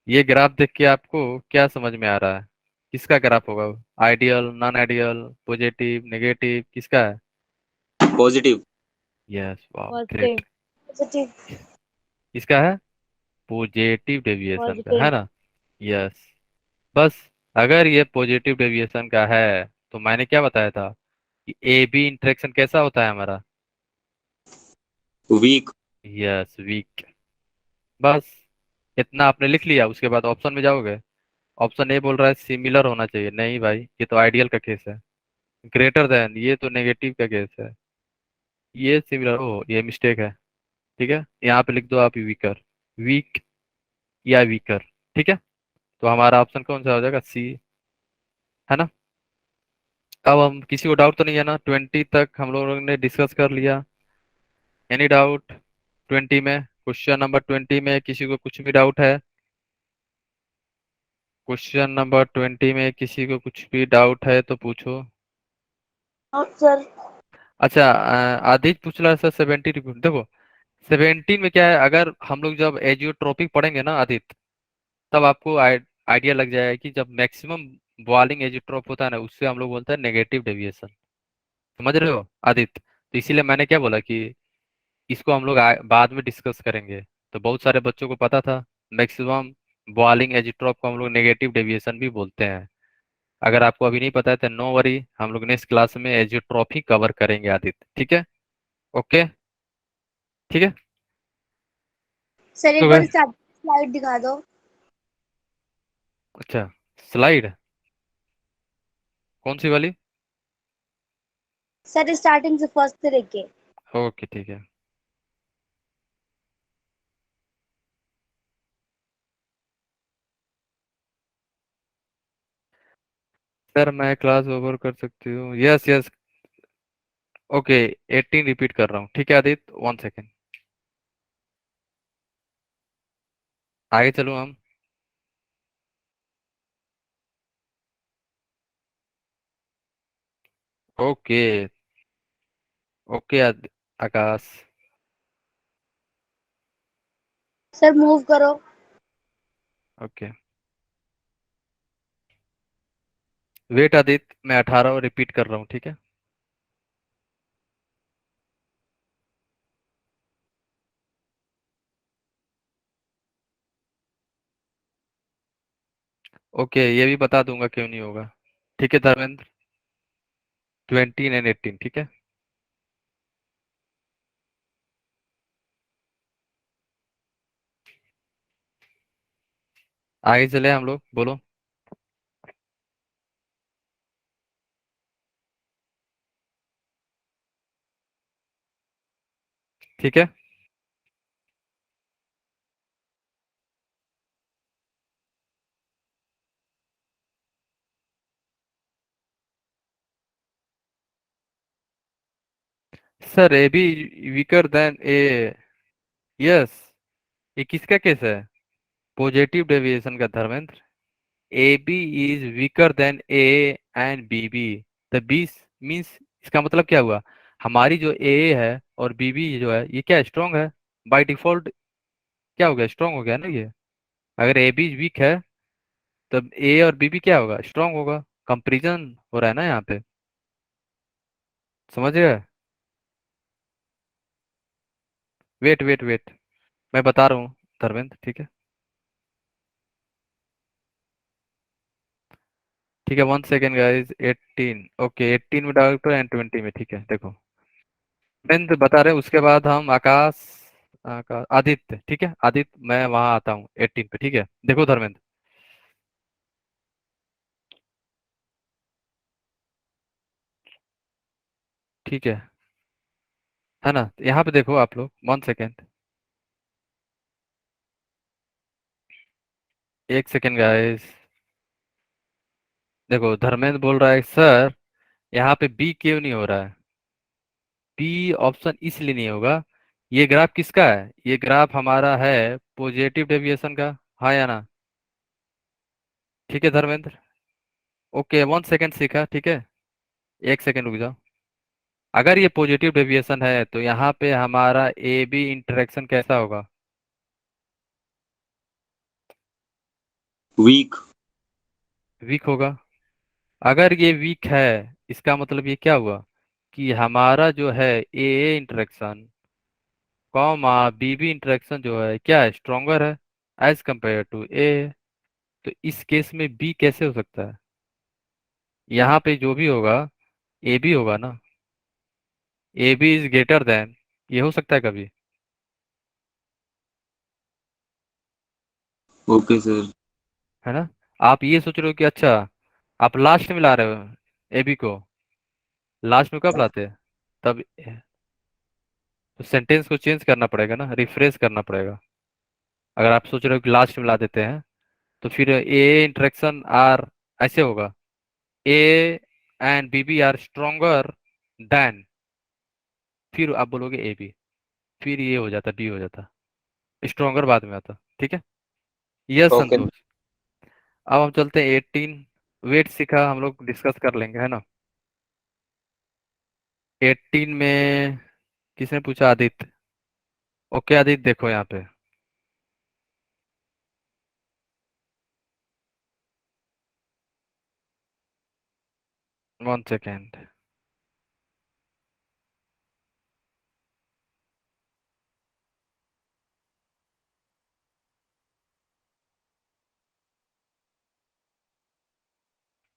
[SPEAKER 1] ये ग्राफ देख के आपको क्या समझ में आ रहा है? किसका ग्राफ होगा? Ideal, non ideal, positive, negative, किसका है?
[SPEAKER 4] पॉजिटिव।
[SPEAKER 1] यस, वाह
[SPEAKER 3] पॉजिटिव।
[SPEAKER 1] ग्रेट।
[SPEAKER 3] पॉजिटिव।
[SPEAKER 1] किसका है? पॉजिटिव डेविएशन का, है
[SPEAKER 3] पॉजिटिव।
[SPEAKER 1] ना। यस। बस, अगर ये पॉजिटिव डेविएशन का है तो मैंने क्या बताया था कि ए बी इंटरेक्शन कैसा होता है हमारा?
[SPEAKER 4] वीक।
[SPEAKER 1] Yes, week. बस, इतना आपने लिख लिया, उसके बाद ऑप्शन में जाओगे। ऑप्शन ए बोल रहा है सिमिलर होना चाहिए। नहीं भाई, ये तो आइडियल का केस है। ग्रेटर देन, ये तो नेगेटिव का केस है। ये सिमिलर, ओ ये मिस्टेक है। ठीक है, यहाँ पे लिख दो आप वीकर। वीक या वीकर। ठीक है। तो हमारा ऑप्शन कौन सा हो जाएगा? सी। है ना। अब हम किसी को डाउट तो नहीं है ना? 20 तक हम लोगों ने डिस्कस कर लिया। Any doubt? 20 में, क्वेश्चन नंबर 20 में किसी को कुछ भी डाउट है? क्वेश्चन नंबर 20 में किसी को कुछ भी डाउट है तो पूछो।
[SPEAKER 3] सर।
[SPEAKER 1] अच्छा, आदित्य पूछ रहा है सर 70 रिपीट। देखो 17 में क्या है, अगर हम लोग जब एजियोट्रोपिक पढ़ेंगे ना आदित्य, तब आपको आइडिया लग जाएगा कि जब मैक्सिमम बॉलिंग एजियोट्रोप होता है ना, उससे हम लोग बोलते हैं नेगेटिव डेविएशन। समझ रहे हो आदित्य? तो इसीलिए मैंने क्या बोला कि इसको हम लोग बाद में डिस्कस करेंगे। तो बहुत सारे बच्चों को पता था मैक्सिमम बॉलिंग एजियोट्रोप को हम लोग नेगेटिव डेविएशन भी बोलते हैं। अगर आपको अभी नहीं पता है तो नो वरी, हम लोग नेक्स्ट क्लास में एजियोट्रोफी कवर करेंगे आदित्य। ठीक है। ओके। ठीक है।
[SPEAKER 3] सर
[SPEAKER 1] तो
[SPEAKER 3] एक बार स्लाइड दिखा दो।
[SPEAKER 1] अच्छा, स्लाइड कौन सी वाली?
[SPEAKER 3] सर स्टार्टिंग से फर्स्ट से लेके।
[SPEAKER 1] ओके ठीक है। सर मैं क्लास ओवर कर सकती हूँ? Yes yes. ओके, 18 रिपीट कर रहा हूँ। ठीक है आदित्य, 1 सेकेंड। आगे चलो हम। ओके। ओके आकाश।
[SPEAKER 3] सर मूव करो।
[SPEAKER 1] ओके। वेट आदित्य, मैं 18 रिपीट कर रहा हूँ, ठीक है। ओके, ये भी बता दूंगा क्यों नहीं होगा। ठीक है धर्मेंद्र। 20 और 18, ठीक है। आगे चले हम लोग, बोलो। ठीक है। Sir A B weaker than A. Yes. ये किसका केस है? पॉजिटिव डेविएशन का Dharmendra. A B is weaker than A and B B. The B means, इसका मतलब क्या हुआ? हमारी जो ए है और बी बी जो है, ये क्या स्ट्रांग है? बाय डिफॉल्ट क्या हो गया? स्ट्रांग हो गया ना ये। अगर ए बी वीक है, तब ए और बी बी क्या होगा? स्ट्रांग होगा। कंपैरिजन हो रहा है ना यहाँ पे। समझ गए? वेट वेट वेट, मैं बता रहा हूँ धर्मेंद्र, ठीक है। ठीक है, 1 सेकेंड गाइस। 18, ओके, 18 में डॉक्टर एंड 20 में, ठीक है। देखो धर्मेंद्र बता रहे हैं, उसके बाद हम आदित्य, ठीक है। आदित्य, मैं वहां आता हूँ 18 पे, ठीक है। देखो धर्मेंद्र। ठीक है ना? यहाँ पे देखो आप लोग, 1 सेकेंड। 1 second guys. देखो धर्मेंद्र बोल रहा है सर, यहाँ पे बी क्यों नहीं हो रहा है? बी ऑप्शन इसलिए नहीं होगा। ये ग्राफ किसका है? ये ग्राफ हमारा है पॉजिटिव डेविएशन का। हाँ या ना? ठीक है धर्मेंद्र। ओके, 1 सेकेंड सीखा, ठीक है। 1 सेकेंड रुक जाओ। अगर ये पॉजिटिव डेविएशन है तो यहाँ पे हमारा ए बी इंटरेक्शन कैसा होगा?
[SPEAKER 4] वीक।
[SPEAKER 1] वीक होगा। अगर ये वीक है, इसका मतलब ये क्या हुआ? कि हमारा जो है A interaction comma B B interaction जो है, क्या है? स्ट्रोंगर है एज कंपेयर टू ए। तो इस केस में बी कैसे हो सकता है? यहाँ पे जो भी होगा, ए बी होगा ना। A B is greater than, ये हो सकता है कभी?
[SPEAKER 4] Okay sir.
[SPEAKER 1] है ना? आप ये सोच रहे हो कि अच्छा, आप लास्ट में ला रहे हो ए बी को। लास्ट में कब लाते हैं? तब तो सेंटेंस को चेंज करना पड़ेगा ना, रिफ्रेश करना पड़ेगा। अगर आप सोच रहे हो कि लास्ट में ला देते हैं, तो फिर ए इंटरेक्शन आर ऐसे होगा, A and B B are stronger than, फिर आप बोलोगे ए बी, फिर ये हो जाता, बी हो जाता। स्ट्रोंगर बाद में आता, ठीक है। Yes
[SPEAKER 4] okay.
[SPEAKER 1] संतोष। अब हम चलते हैं 18। वेट सीखा हम लोग डिस्कस कर लेंगे, है ना। 18 में किसने पूछा? आदित्य। ओके आदित्य, देखो यहाँ पे। 1 सेकेंड।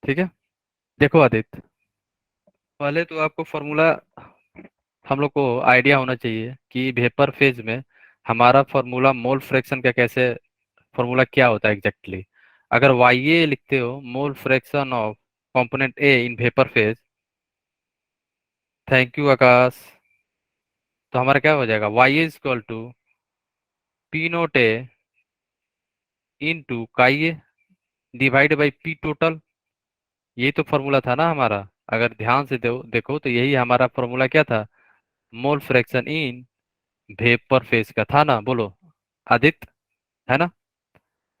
[SPEAKER 1] ठीक है। देखो आदित्य, पहले तो आपको फॉर्मूला, हम लोग को आइडिया होना चाहिए कि वेपर फेज में हमारा फॉर्मूला मोल फ्रैक्शन का कैसे, फॉर्मूला क्या होता है एग्जैक्टली exactly? अगर वाई ए लिखते हो, mole fraction of component A in vapour phase. Thank you Aakash. तो हमारा क्या हो जाएगा? Y A equal to P note A into chi A divide by P total. यही तो फॉर्मूला था ना हमारा। अगर ध्यान से देखो तो यही हमारा फॉर्मूला क्या था? मोल फ्रैक्शन इन वेपर फेज का था ना, बोलो आदित्य, है ना।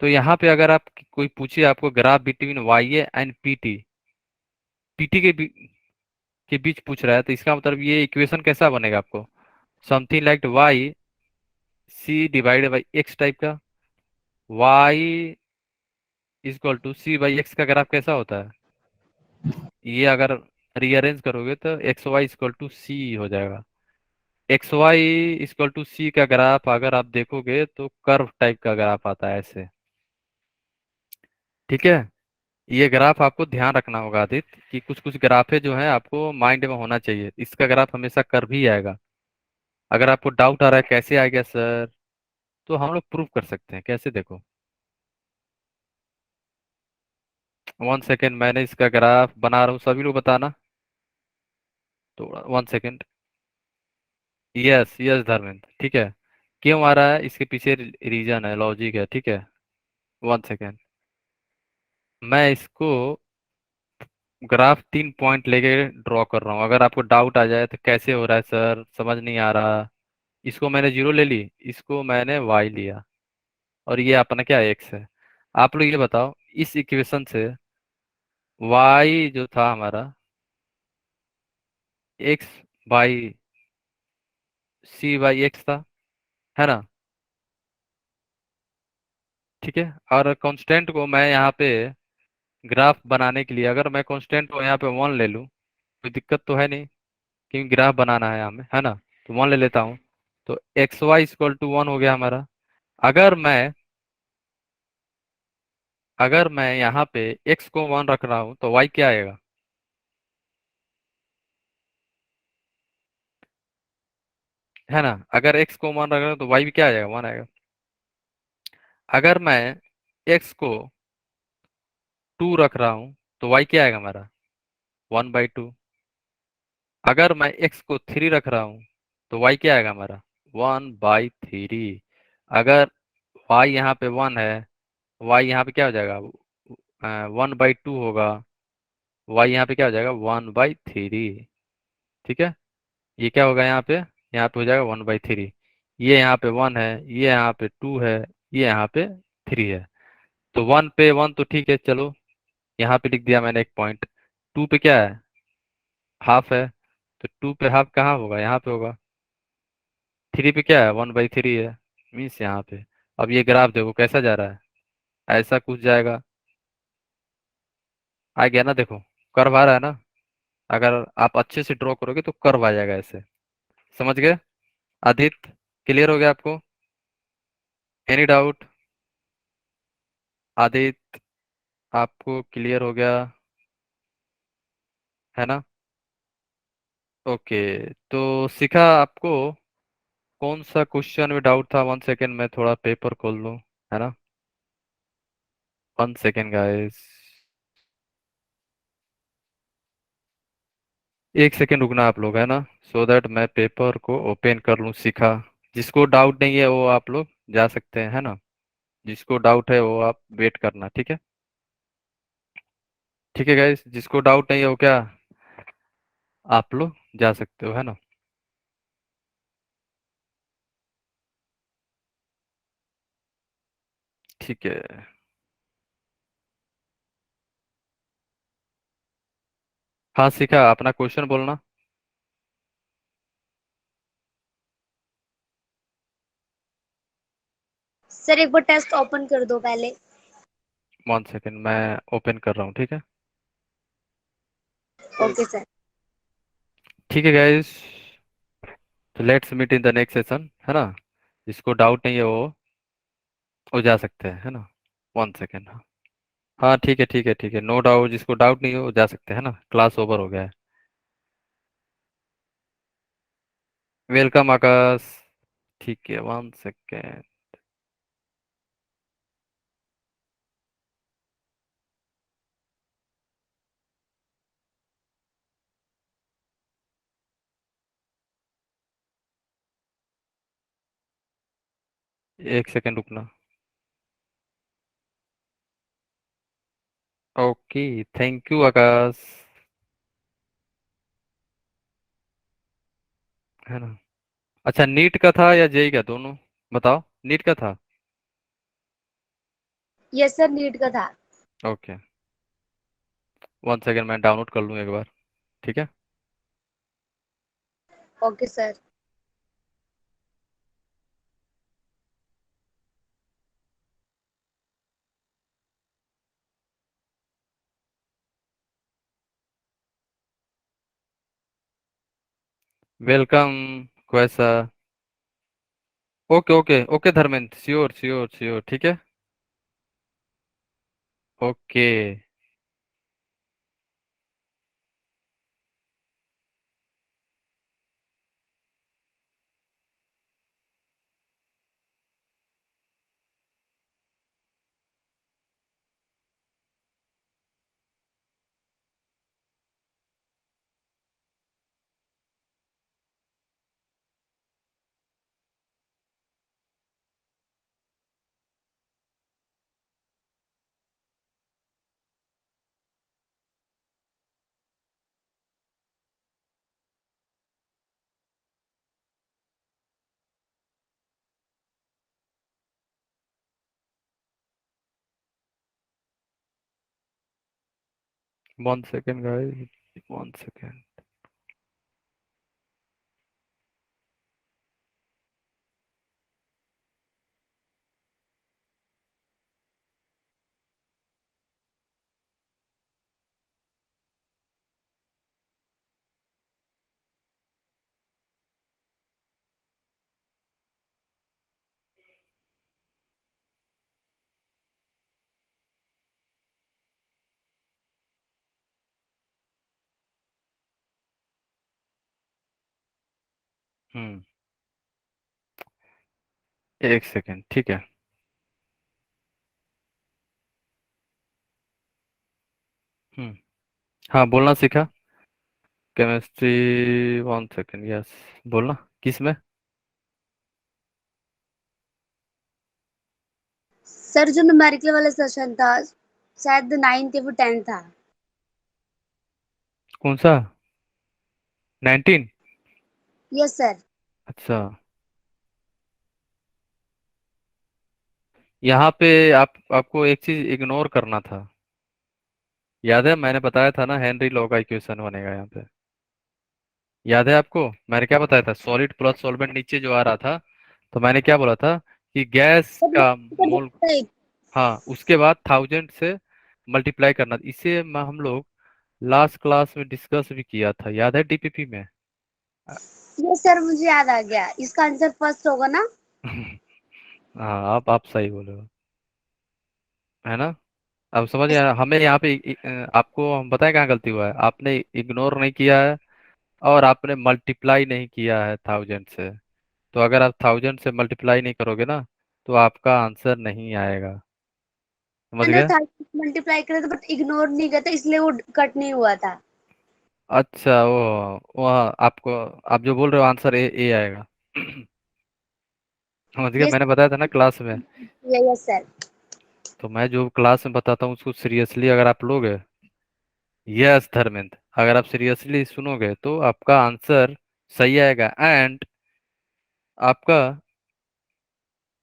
[SPEAKER 1] तो यहाँ पे अगर आप कोई पूछिए आपको graph between Y A and PT, PT के बीच पूछ रहा है, तो इसका मतलब ये इक्वेशन कैसा बनेगा आपको? Something like Y C divided by X type का। Y is equal to C by X का ग्राफ कैसा होता है? ये अगर रीअरेंज करोगे तो X Y equal to C हो जाएगा। X Y equal to C का ग्राफ अगर आप देखोगे तो कर्व टाइप का ग्राफ आता है ऐसे। ठीक है, ये ग्राफ आपको ध्यान रखना होगा आदित्य, कि कुछ कुछ ग्राफे जो है आपको माइंड में होना चाहिए। इसका ग्राफ हमेशा कर्व ही आएगा। अगर आपको डाउट आ रहा है कैसे आ गया सर, तो हम लोग प्रूव कर सकते हैं। कैसे, देखो, 1 सेकेंड, मैंने इसका ग्राफ बना रहा हूँ, सभी लोग बताना। तो 1 सेकेंड। यस यस धर्मेंद्र, ठीक है। क्यों आ रहा है, इसके पीछे रीजन है, लॉजिक है, ठीक है। 1 सेकेंड, मैं इसको ग्राफ 3 पॉइंट लेके ड्रॉ कर रहा हूँ। अगर आपको डाउट आ जाए तो कैसे हो रहा है सर, समझ नहीं आ रहा, इसको मैंने जीरो ले ली, इसको मैंने वाई लिया, और ये अपना क्या एक्स है। आप लोग ये बताओ, इस इक्वेशन से वाई जो था हमारा X by C by X था, है ना? ठीक है, और कांस्टेंट को मैं यहाँ पे ग्राफ बनाने के लिए, अगर मैं कांस्टेंट को यहाँ पे 1 ले लूँ, कोई दिक्कत तो है नहीं, क्योंकि ग्राफ बनाना है हमें, है ना? तो 1 ले लेता हूँ, तो एक्स वाई इक्वल टू 1 हो गया हमारा। अगर मैं अगर मैं यहाँ पे x को 1 रख रहा हूँ तो y क्या आएगा? है ना? अगर x को 1 रख रहा हूँ तो y भी क्या आ जाएगा? 1 आएगा। अगर मैं x को 2 रख रहा हूँ तो y क्या आएगा हमारा? 1/2। अगर मैं x को 3 रख रहा हूँ तो y क्या आएगा हमारा? 1/3। अगर y यहाँ पे 1 है, y यहाँ पे क्या हो जाएगा? 1/2 होगा। y यहाँ पे क्या हो जाएगा? 1/3। ठीक है, ये क्या होगा यहाँ पे हो जाएगा 1/3। ये यहाँ पे 1 है, ये यहाँ पे 2 है, ये यहाँ पे 3 है। तो 1 पे 1 तो ठीक है, चलो यहाँ पे लिख दिया मैंने एक पॉइंट। 2 पे क्या है? हाफ है, तो 2 पे हाफ कहाँ होगा? यहाँ पे होगा। 3 पे क्या है? 1/3 है, मीन्स यहाँ पे। अब ये ग्राफ देखो कैसा जा रहा है, ऐसा कुछ जाएगा। आ गया ना, देखो कर्व आ रहा है ना। अगर आप अच्छे से ड्रॉ करोगे तो कर्व आ जाएगा ऐसे। समझ गए आदित्य? क्लियर हो गया आपको? Any doubt? आदित्य, आपको क्लियर हो गया, है ना? ओके, तो सीखा आपको कौन सा क्वेश्चन में डाउट था? 1 सेकेंड, मैं थोड़ा पेपर खोल लूँ, है ना? 1 सेकेंड गाइस, 1 सेकेंड रुकना आप लोग, है ना? सो दैट मैं पेपर को ओपन कर लूँ। सीखा, जिसको डाउट नहीं है वो आप लोग जा सकते हैं, है ना? जिसको डाउट है वो आप वेट करना, ठीक है? ठीक है गाइस, जिसको डाउट नहीं है वो क्या, आप लोग जा सकते हो, है ना? ठीक है। हाँ सीखा, अपना क्वेश्चन बोलना।
[SPEAKER 5] सर एक बार टेस्ट ओपन कर दो पहले।
[SPEAKER 1] 1 सेकेंड, मैं ओपन कर रहा हूँ, ठीक है?
[SPEAKER 5] Okay sir.
[SPEAKER 1] ठीक है गाइस, तो let's meet in the next session, है ना? जिसको डाउट नहीं है वो जा सकते हैं, है ना? 1 सेकेंड। हाँ हाँ, ठीक है ठीक है ठीक है, नो डाउट, जिसको डाउट नहीं हो वो जा सकते हैं, है ना? क्लास ओवर हो गया है। वेलकम आकाश। ठीक है, 1 सेकेंड। एक सेकेंड रुकना। ओके, थैंक यू आकाश, है ना? अच्छा, नीट का था या जेई का, दोनों? बताओ, नीट का था?
[SPEAKER 5] यस सर, नीट का था।
[SPEAKER 1] ओके, 1 सेकेंड, मैं डाउनलोड कर लूँ एक बार, ठीक है।
[SPEAKER 5] Okay sir.
[SPEAKER 1] वेलकम। कैसा? Okay okay okay Dharmendra, sure sure sure, ठीक है। Okay. 1 second guys, 1 second. Hmm, 1 second, ठीक है। हम्म, हाँ बोलना सीखा। Chemistry, 1 second, yes. बोलना किस में?
[SPEAKER 5] सर जो न्यूमेरिकल वाला सेशन था, शायद 9th या फिर 10th था।
[SPEAKER 1] कौन सा? 19?
[SPEAKER 5] Yes sir.
[SPEAKER 1] अच्छा, यहाँ पे आपको एक चीज इग्नोर करना था। याद है मैंने बताया था ना, हेनरी लॉ का इक्वेशन बनेगा यहाँ पे। याद है आपको मैंने क्या बताया था? सॉलिड प्लस सॉल्वेंट नीचे जो आ रहा था, तो मैंने क्या बोला था कि गैस
[SPEAKER 5] सर
[SPEAKER 1] का
[SPEAKER 5] कर
[SPEAKER 1] मोल,
[SPEAKER 5] सकते हैं।
[SPEAKER 1] हाँ उसके बाद 1000 से मल्टीप्लाई करना। इसे हम लोग लास्ट क्लास में डिस्कस भी किया था, याद है, डीपीपी में।
[SPEAKER 5] यस सर, मुझे याद आ गया, इसका आंसर फर्स्ट होगा ना।
[SPEAKER 1] हाँ आप सही बोले हो, है ना। अब समझ
[SPEAKER 5] Yes,
[SPEAKER 1] आया हमें यहाँ पे आपको हम बताएं कहाँ गलती हुआ है। आपने इग्नोर नहीं किया है और आपने मल्टीप्लाई नहीं किया है 1000 से। तो अगर आप 1000 से मल्टीप्लाई नहीं करोगे ना, तो आपका आंसर नहीं आएगा, समझ
[SPEAKER 5] मैंने
[SPEAKER 1] गए।
[SPEAKER 5] 30 मल्टीप्लाई करे थे बट इग्नोर नहीं किया था, इसलिए वो कट नहीं हुआ था।
[SPEAKER 1] अच्छा, वो आपको, आप जो बोल रहे हो आंसर ए आएगा। समझ गए,
[SPEAKER 5] यस।
[SPEAKER 1] मैंने बताया था ना क्लास में।
[SPEAKER 5] Yes sir.
[SPEAKER 1] तो मैं जो क्लास में बताता हूँ उसको सीरियसली अगर आप लोगे, यस धर्मेंद्र, अगर आप सीरियसली सुनोगे तो आपका आंसर सही आएगा। एंड आपका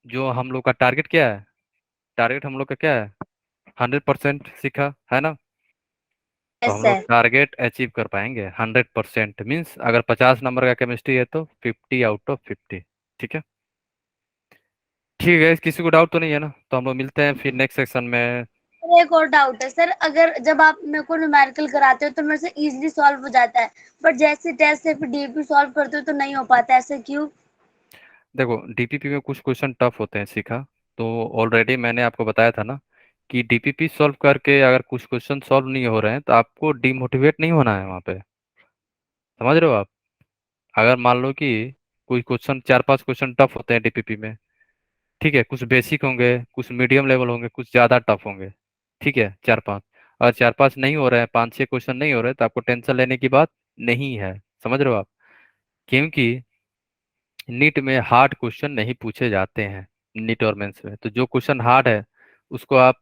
[SPEAKER 1] जो हम लोग का टारगेट क्या है, टारगेट हम लोग का क्या है? 100% सीखा है ना। तो
[SPEAKER 5] यस
[SPEAKER 1] हम लोग
[SPEAKER 5] सर।
[SPEAKER 1] टारगेट अचीव कर पाएंगे 100%। मीन्स अगर 50 नंबर का केमिस्ट्री है तो 50 आउट ऑफ 50, ठीक है। ठीक है, किसी को डाउट तो नहीं है ना? तो हम लोग मिलते हैं फिर नेक्स्ट सेक्शन में।
[SPEAKER 5] सर एक और डाउट है सर, अगर जब आप मेरे को न्यूमेरिकल कराते हो तो मेरे से इजीली सॉल्व हो जाता है, बट जैसे टेस्ट से फिर डीपी सॉल्व करते हो तो नहीं हो पाता, ऐसे क्यों?
[SPEAKER 1] देखो डीपीपी में कुछ क्वेश्चन टफ होते हैं सीखा। तो ऑलरेडी मैंने आपको बताया था ना कि डीपीपी सॉल्व करके अगर कुछ क्वेश्चन सॉल्व नहीं हो रहे हैं तो आपको डिमोटिवेट नहीं होना है वहाँ पे, समझ रहे हो आप। अगर मान लो कि कोई क्वेश्चन, 4-5 क्वेश्चन टफ होते हैं डीपीपी में, ठीक है, कुछ बेसिक होंगे, कुछ मीडियम लेवल होंगे, कुछ ज़्यादा टफ होंगे, ठीक है, 4-5। अगर 4-5 नहीं हो रहे हैं, 5-6 क्वेश्चन नहीं हो रहे, तो आपको टेंशन लेने की बात नहीं है, समझ रहे हो आप। क्योंकि नीट में हार्ड क्वेश्चन नहीं पूछे जाते हैं। नीट और मेंस में तो जो क्वेश्चन हार्ड है उसको आप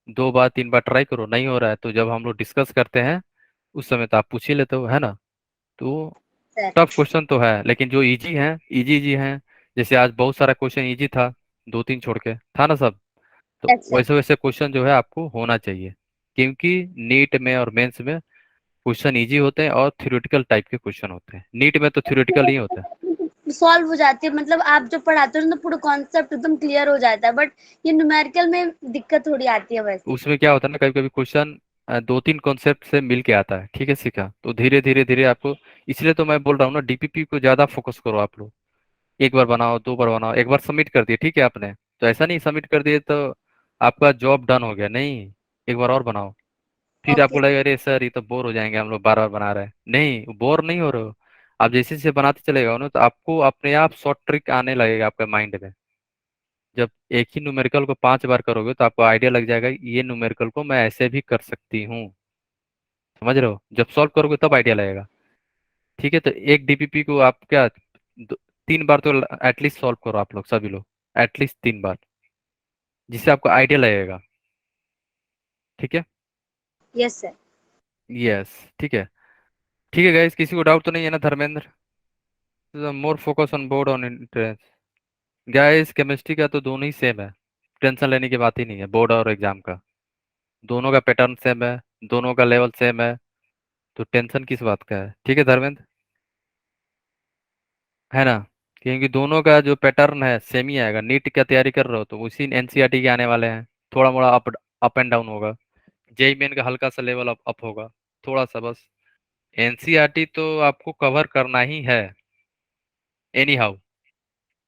[SPEAKER 1] 2 बार 3 बार ट्राई करो, नहीं हो रहा है तो जब हम लोग डिस्कस करते हैं उस समय तो आप पूछ ही लेते हो, है ना। तो
[SPEAKER 5] सर।
[SPEAKER 1] टफ क्वेश्चन तो है, लेकिन जो इजी हैं, इजी इजी हैं। जैसे आज बहुत सारा क्वेश्चन इजी था, 2-3 छोड़ के था ना सब। तो
[SPEAKER 5] Yes, sir.
[SPEAKER 1] वैसे वैसे क्वेश्चन जो है आपको होना चाहिए, क्योंकि नीट में और मेंस में क्वेश्चन इजी होते हैं और थ्योरेटिकल टाइप के क्वेश्चन होते हैं। नीट में तो थ्योरेटिकल नहीं होता है।
[SPEAKER 5] सॉल्व हो जाती है, मतलब आप जो पढ़ाते हो ना, तो पूरा कॉन्सेप्ट एकदम क्लियर हो जाता है, बट ये न्यूमेरिकल में दिक्कत थोड़ी आती है वैसे।
[SPEAKER 1] उसमें क्या होता है ना, कभी कभी क्वेश्चन दो तीन कॉन्सेप्ट से मिल के आता है, ठीक है, सीखा तो धीरे धीरे धीरे आपको, इसलिए तो मैं बोल रहा हूँ ना, डीपीपी को ज्यादा फोकस करो आप लोग। एक बार बनाओ, दो बार बनाओ, एक बार सबमिट कर दिए ठीक है आपने, तो ऐसा नहीं सबमिट कर दिए तो आपका जॉब डन हो गया, नहीं, एक बार और बनाओ। फिर
[SPEAKER 5] ओके
[SPEAKER 1] आपको
[SPEAKER 5] सर।
[SPEAKER 1] लगेगा अरे सर ये तो बोर हो जाएंगे हम लोग बार बार बना रहे हैं, नहीं बोर नहीं हो रहे हो। आप जैसे जैसे बनाते चलेगा ना, तो आपको अपने आप शॉर्ट ट्रिक आने लगेगा आपके माइंड में। जब एक ही न्यूमेरिकल को 5 बार करोगे तो आपको आइडिया लग जाएगा ये न्यूमेरिकल को मैं ऐसे भी कर सकती हूँ। समझ रहे हो, जब सॉल्व करोगे तब आइडिया लगेगा। ठीक है, तो एक डीपीपी को आप क्या 3 बार तो एटलीस्ट सॉल्व करो आप लोग, सभी लोग एटलीस्ट 3 बार, जिससे आपको आइडिया लगेगा। ठीक है।
[SPEAKER 5] Yes sir.
[SPEAKER 1] यस, ठीक है। ठीक है गाइस, किसी को डाउट तो नहीं है ना Dharmendra? More focus on board on entrance. Guys chemistry का तो दोनों ही सेम है, टेंशन लेने की बात ही नहीं है बोर्ड और एग्जाम का। दोनों का पैटर्न सेम है, दोनों का लेवल सेम है, तो टेंशन किस बात का है? ठीक है धर्मेंद्र, है ना? क्योंकि दोनों का जो पैटर्न है सेम ही आएगा। नीट का तैयारी कर रहे हो तो उसी एनसीईआरटी के आने वाले हैं, थोड़ा मोड़ा अप एंड डाउन होगा। जेई मेन का हल्का सा लेवल अप होगा, थोड़ा सा बस। एनसीईआरटी तो आपको कवर करना ही है एनी हाउ,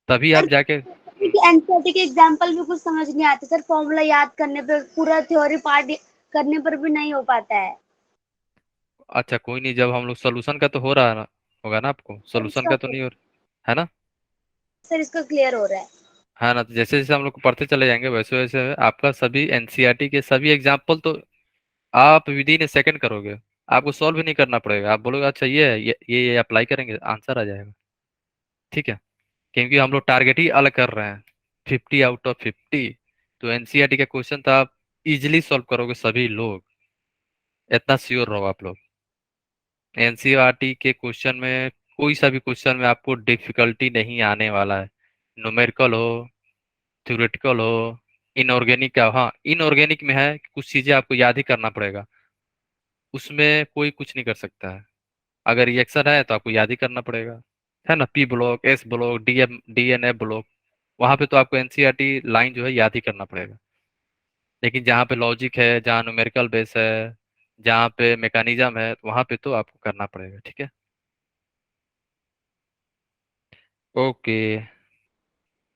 [SPEAKER 1] तभी
[SPEAKER 5] सर
[SPEAKER 1] आप जाके
[SPEAKER 5] एनसीईआरटी के एग्जाम्पल भी कुछ समझ नहीं आते सर, फॉर्मूला याद करने पे, पूरा थ्योरी पार्ट करने पर भी नहीं हो पाता है।
[SPEAKER 1] अच्छा कोई नहीं, जब हम लोग सोल्यूशन का तो हो रहा है ना, होगा ना आपको,
[SPEAKER 5] सर
[SPEAKER 1] सोल्यूशन
[SPEAKER 5] इसका
[SPEAKER 1] का तो नहीं हो रहा है ना?
[SPEAKER 5] सर इसका क्लियर हो रहा है।
[SPEAKER 1] है ना, तो जैसे जैसे हम लोग पढ़ते चले जाएंगे वैसे वैसे आपका सभी एनसीईआरटी के सभी एग्जाम्पल तो आप विद इन ए सेकंड करोगे। आपको सॉल्व भी नहीं करना पड़ेगा, आप बोलोगे अच्छा ये है, ये अप्लाई करेंगे, आंसर आ जाएगा। ठीक है, क्योंकि हम लोग टारगेट ही अलग कर रहे हैं, 50 आउट ऑफ 50। तो एनसीईआरटी का क्वेश्चन तो आप इजिली सॉल्व करोगे सभी लोग, इतना श्योर रहो आप लोग। एनसीईआरटी के क्वेश्चन में कोई सा भी क्वेश्चन में आपको डिफिकल्टी नहीं आने वाला है, न्यूमेरिकल हो, थ्योरेटिकल हो, इनऑर्गेनिक का, हाँ इनऑर्गेनिक में है कि कुछ चीजें आपको याद ही करना पड़ेगा, उसमें कोई कुछ नहीं कर सकता है। अगर रिएक्शन है तो आपको याद ही करना पड़ेगा, है ना, P block, S block, DNA block, वहां पे तो आपको एनसीईआरटी लाइन जो है याद ही करना पड़ेगा। लेकिन जहाँ पे लॉजिक है, जहाँ न्यूमेरिकल बेस है, जहाँ पे मैकेनिज्म है, वहां पे तो आपको करना पड़ेगा। ठीक है, ओके,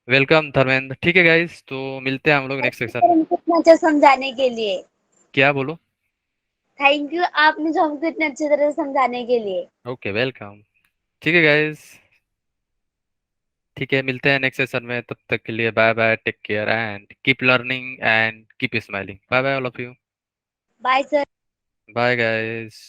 [SPEAKER 1] वेलकम धर्मेंद्र। ठीक है गाइस, तो मिलते हैं हम लोग नेक्स्ट सेक्शन
[SPEAKER 5] सर
[SPEAKER 1] में।
[SPEAKER 5] हमको इतना अच्छा समझाने के लिए
[SPEAKER 1] क्या बोलो?
[SPEAKER 5] थैंक यू, आपने जो हमको इतने अच्छी तरह से समझाने के लिए।
[SPEAKER 1] Okay welcome. ठीक है गाइस, ठीक है, मिलते हैं नेक्स्ट सेशन में, तब तक के लिए bye bye, take care and keep learning and keep smiling. Bye bye all of you.
[SPEAKER 5] Bye sir.
[SPEAKER 1] Bye guys.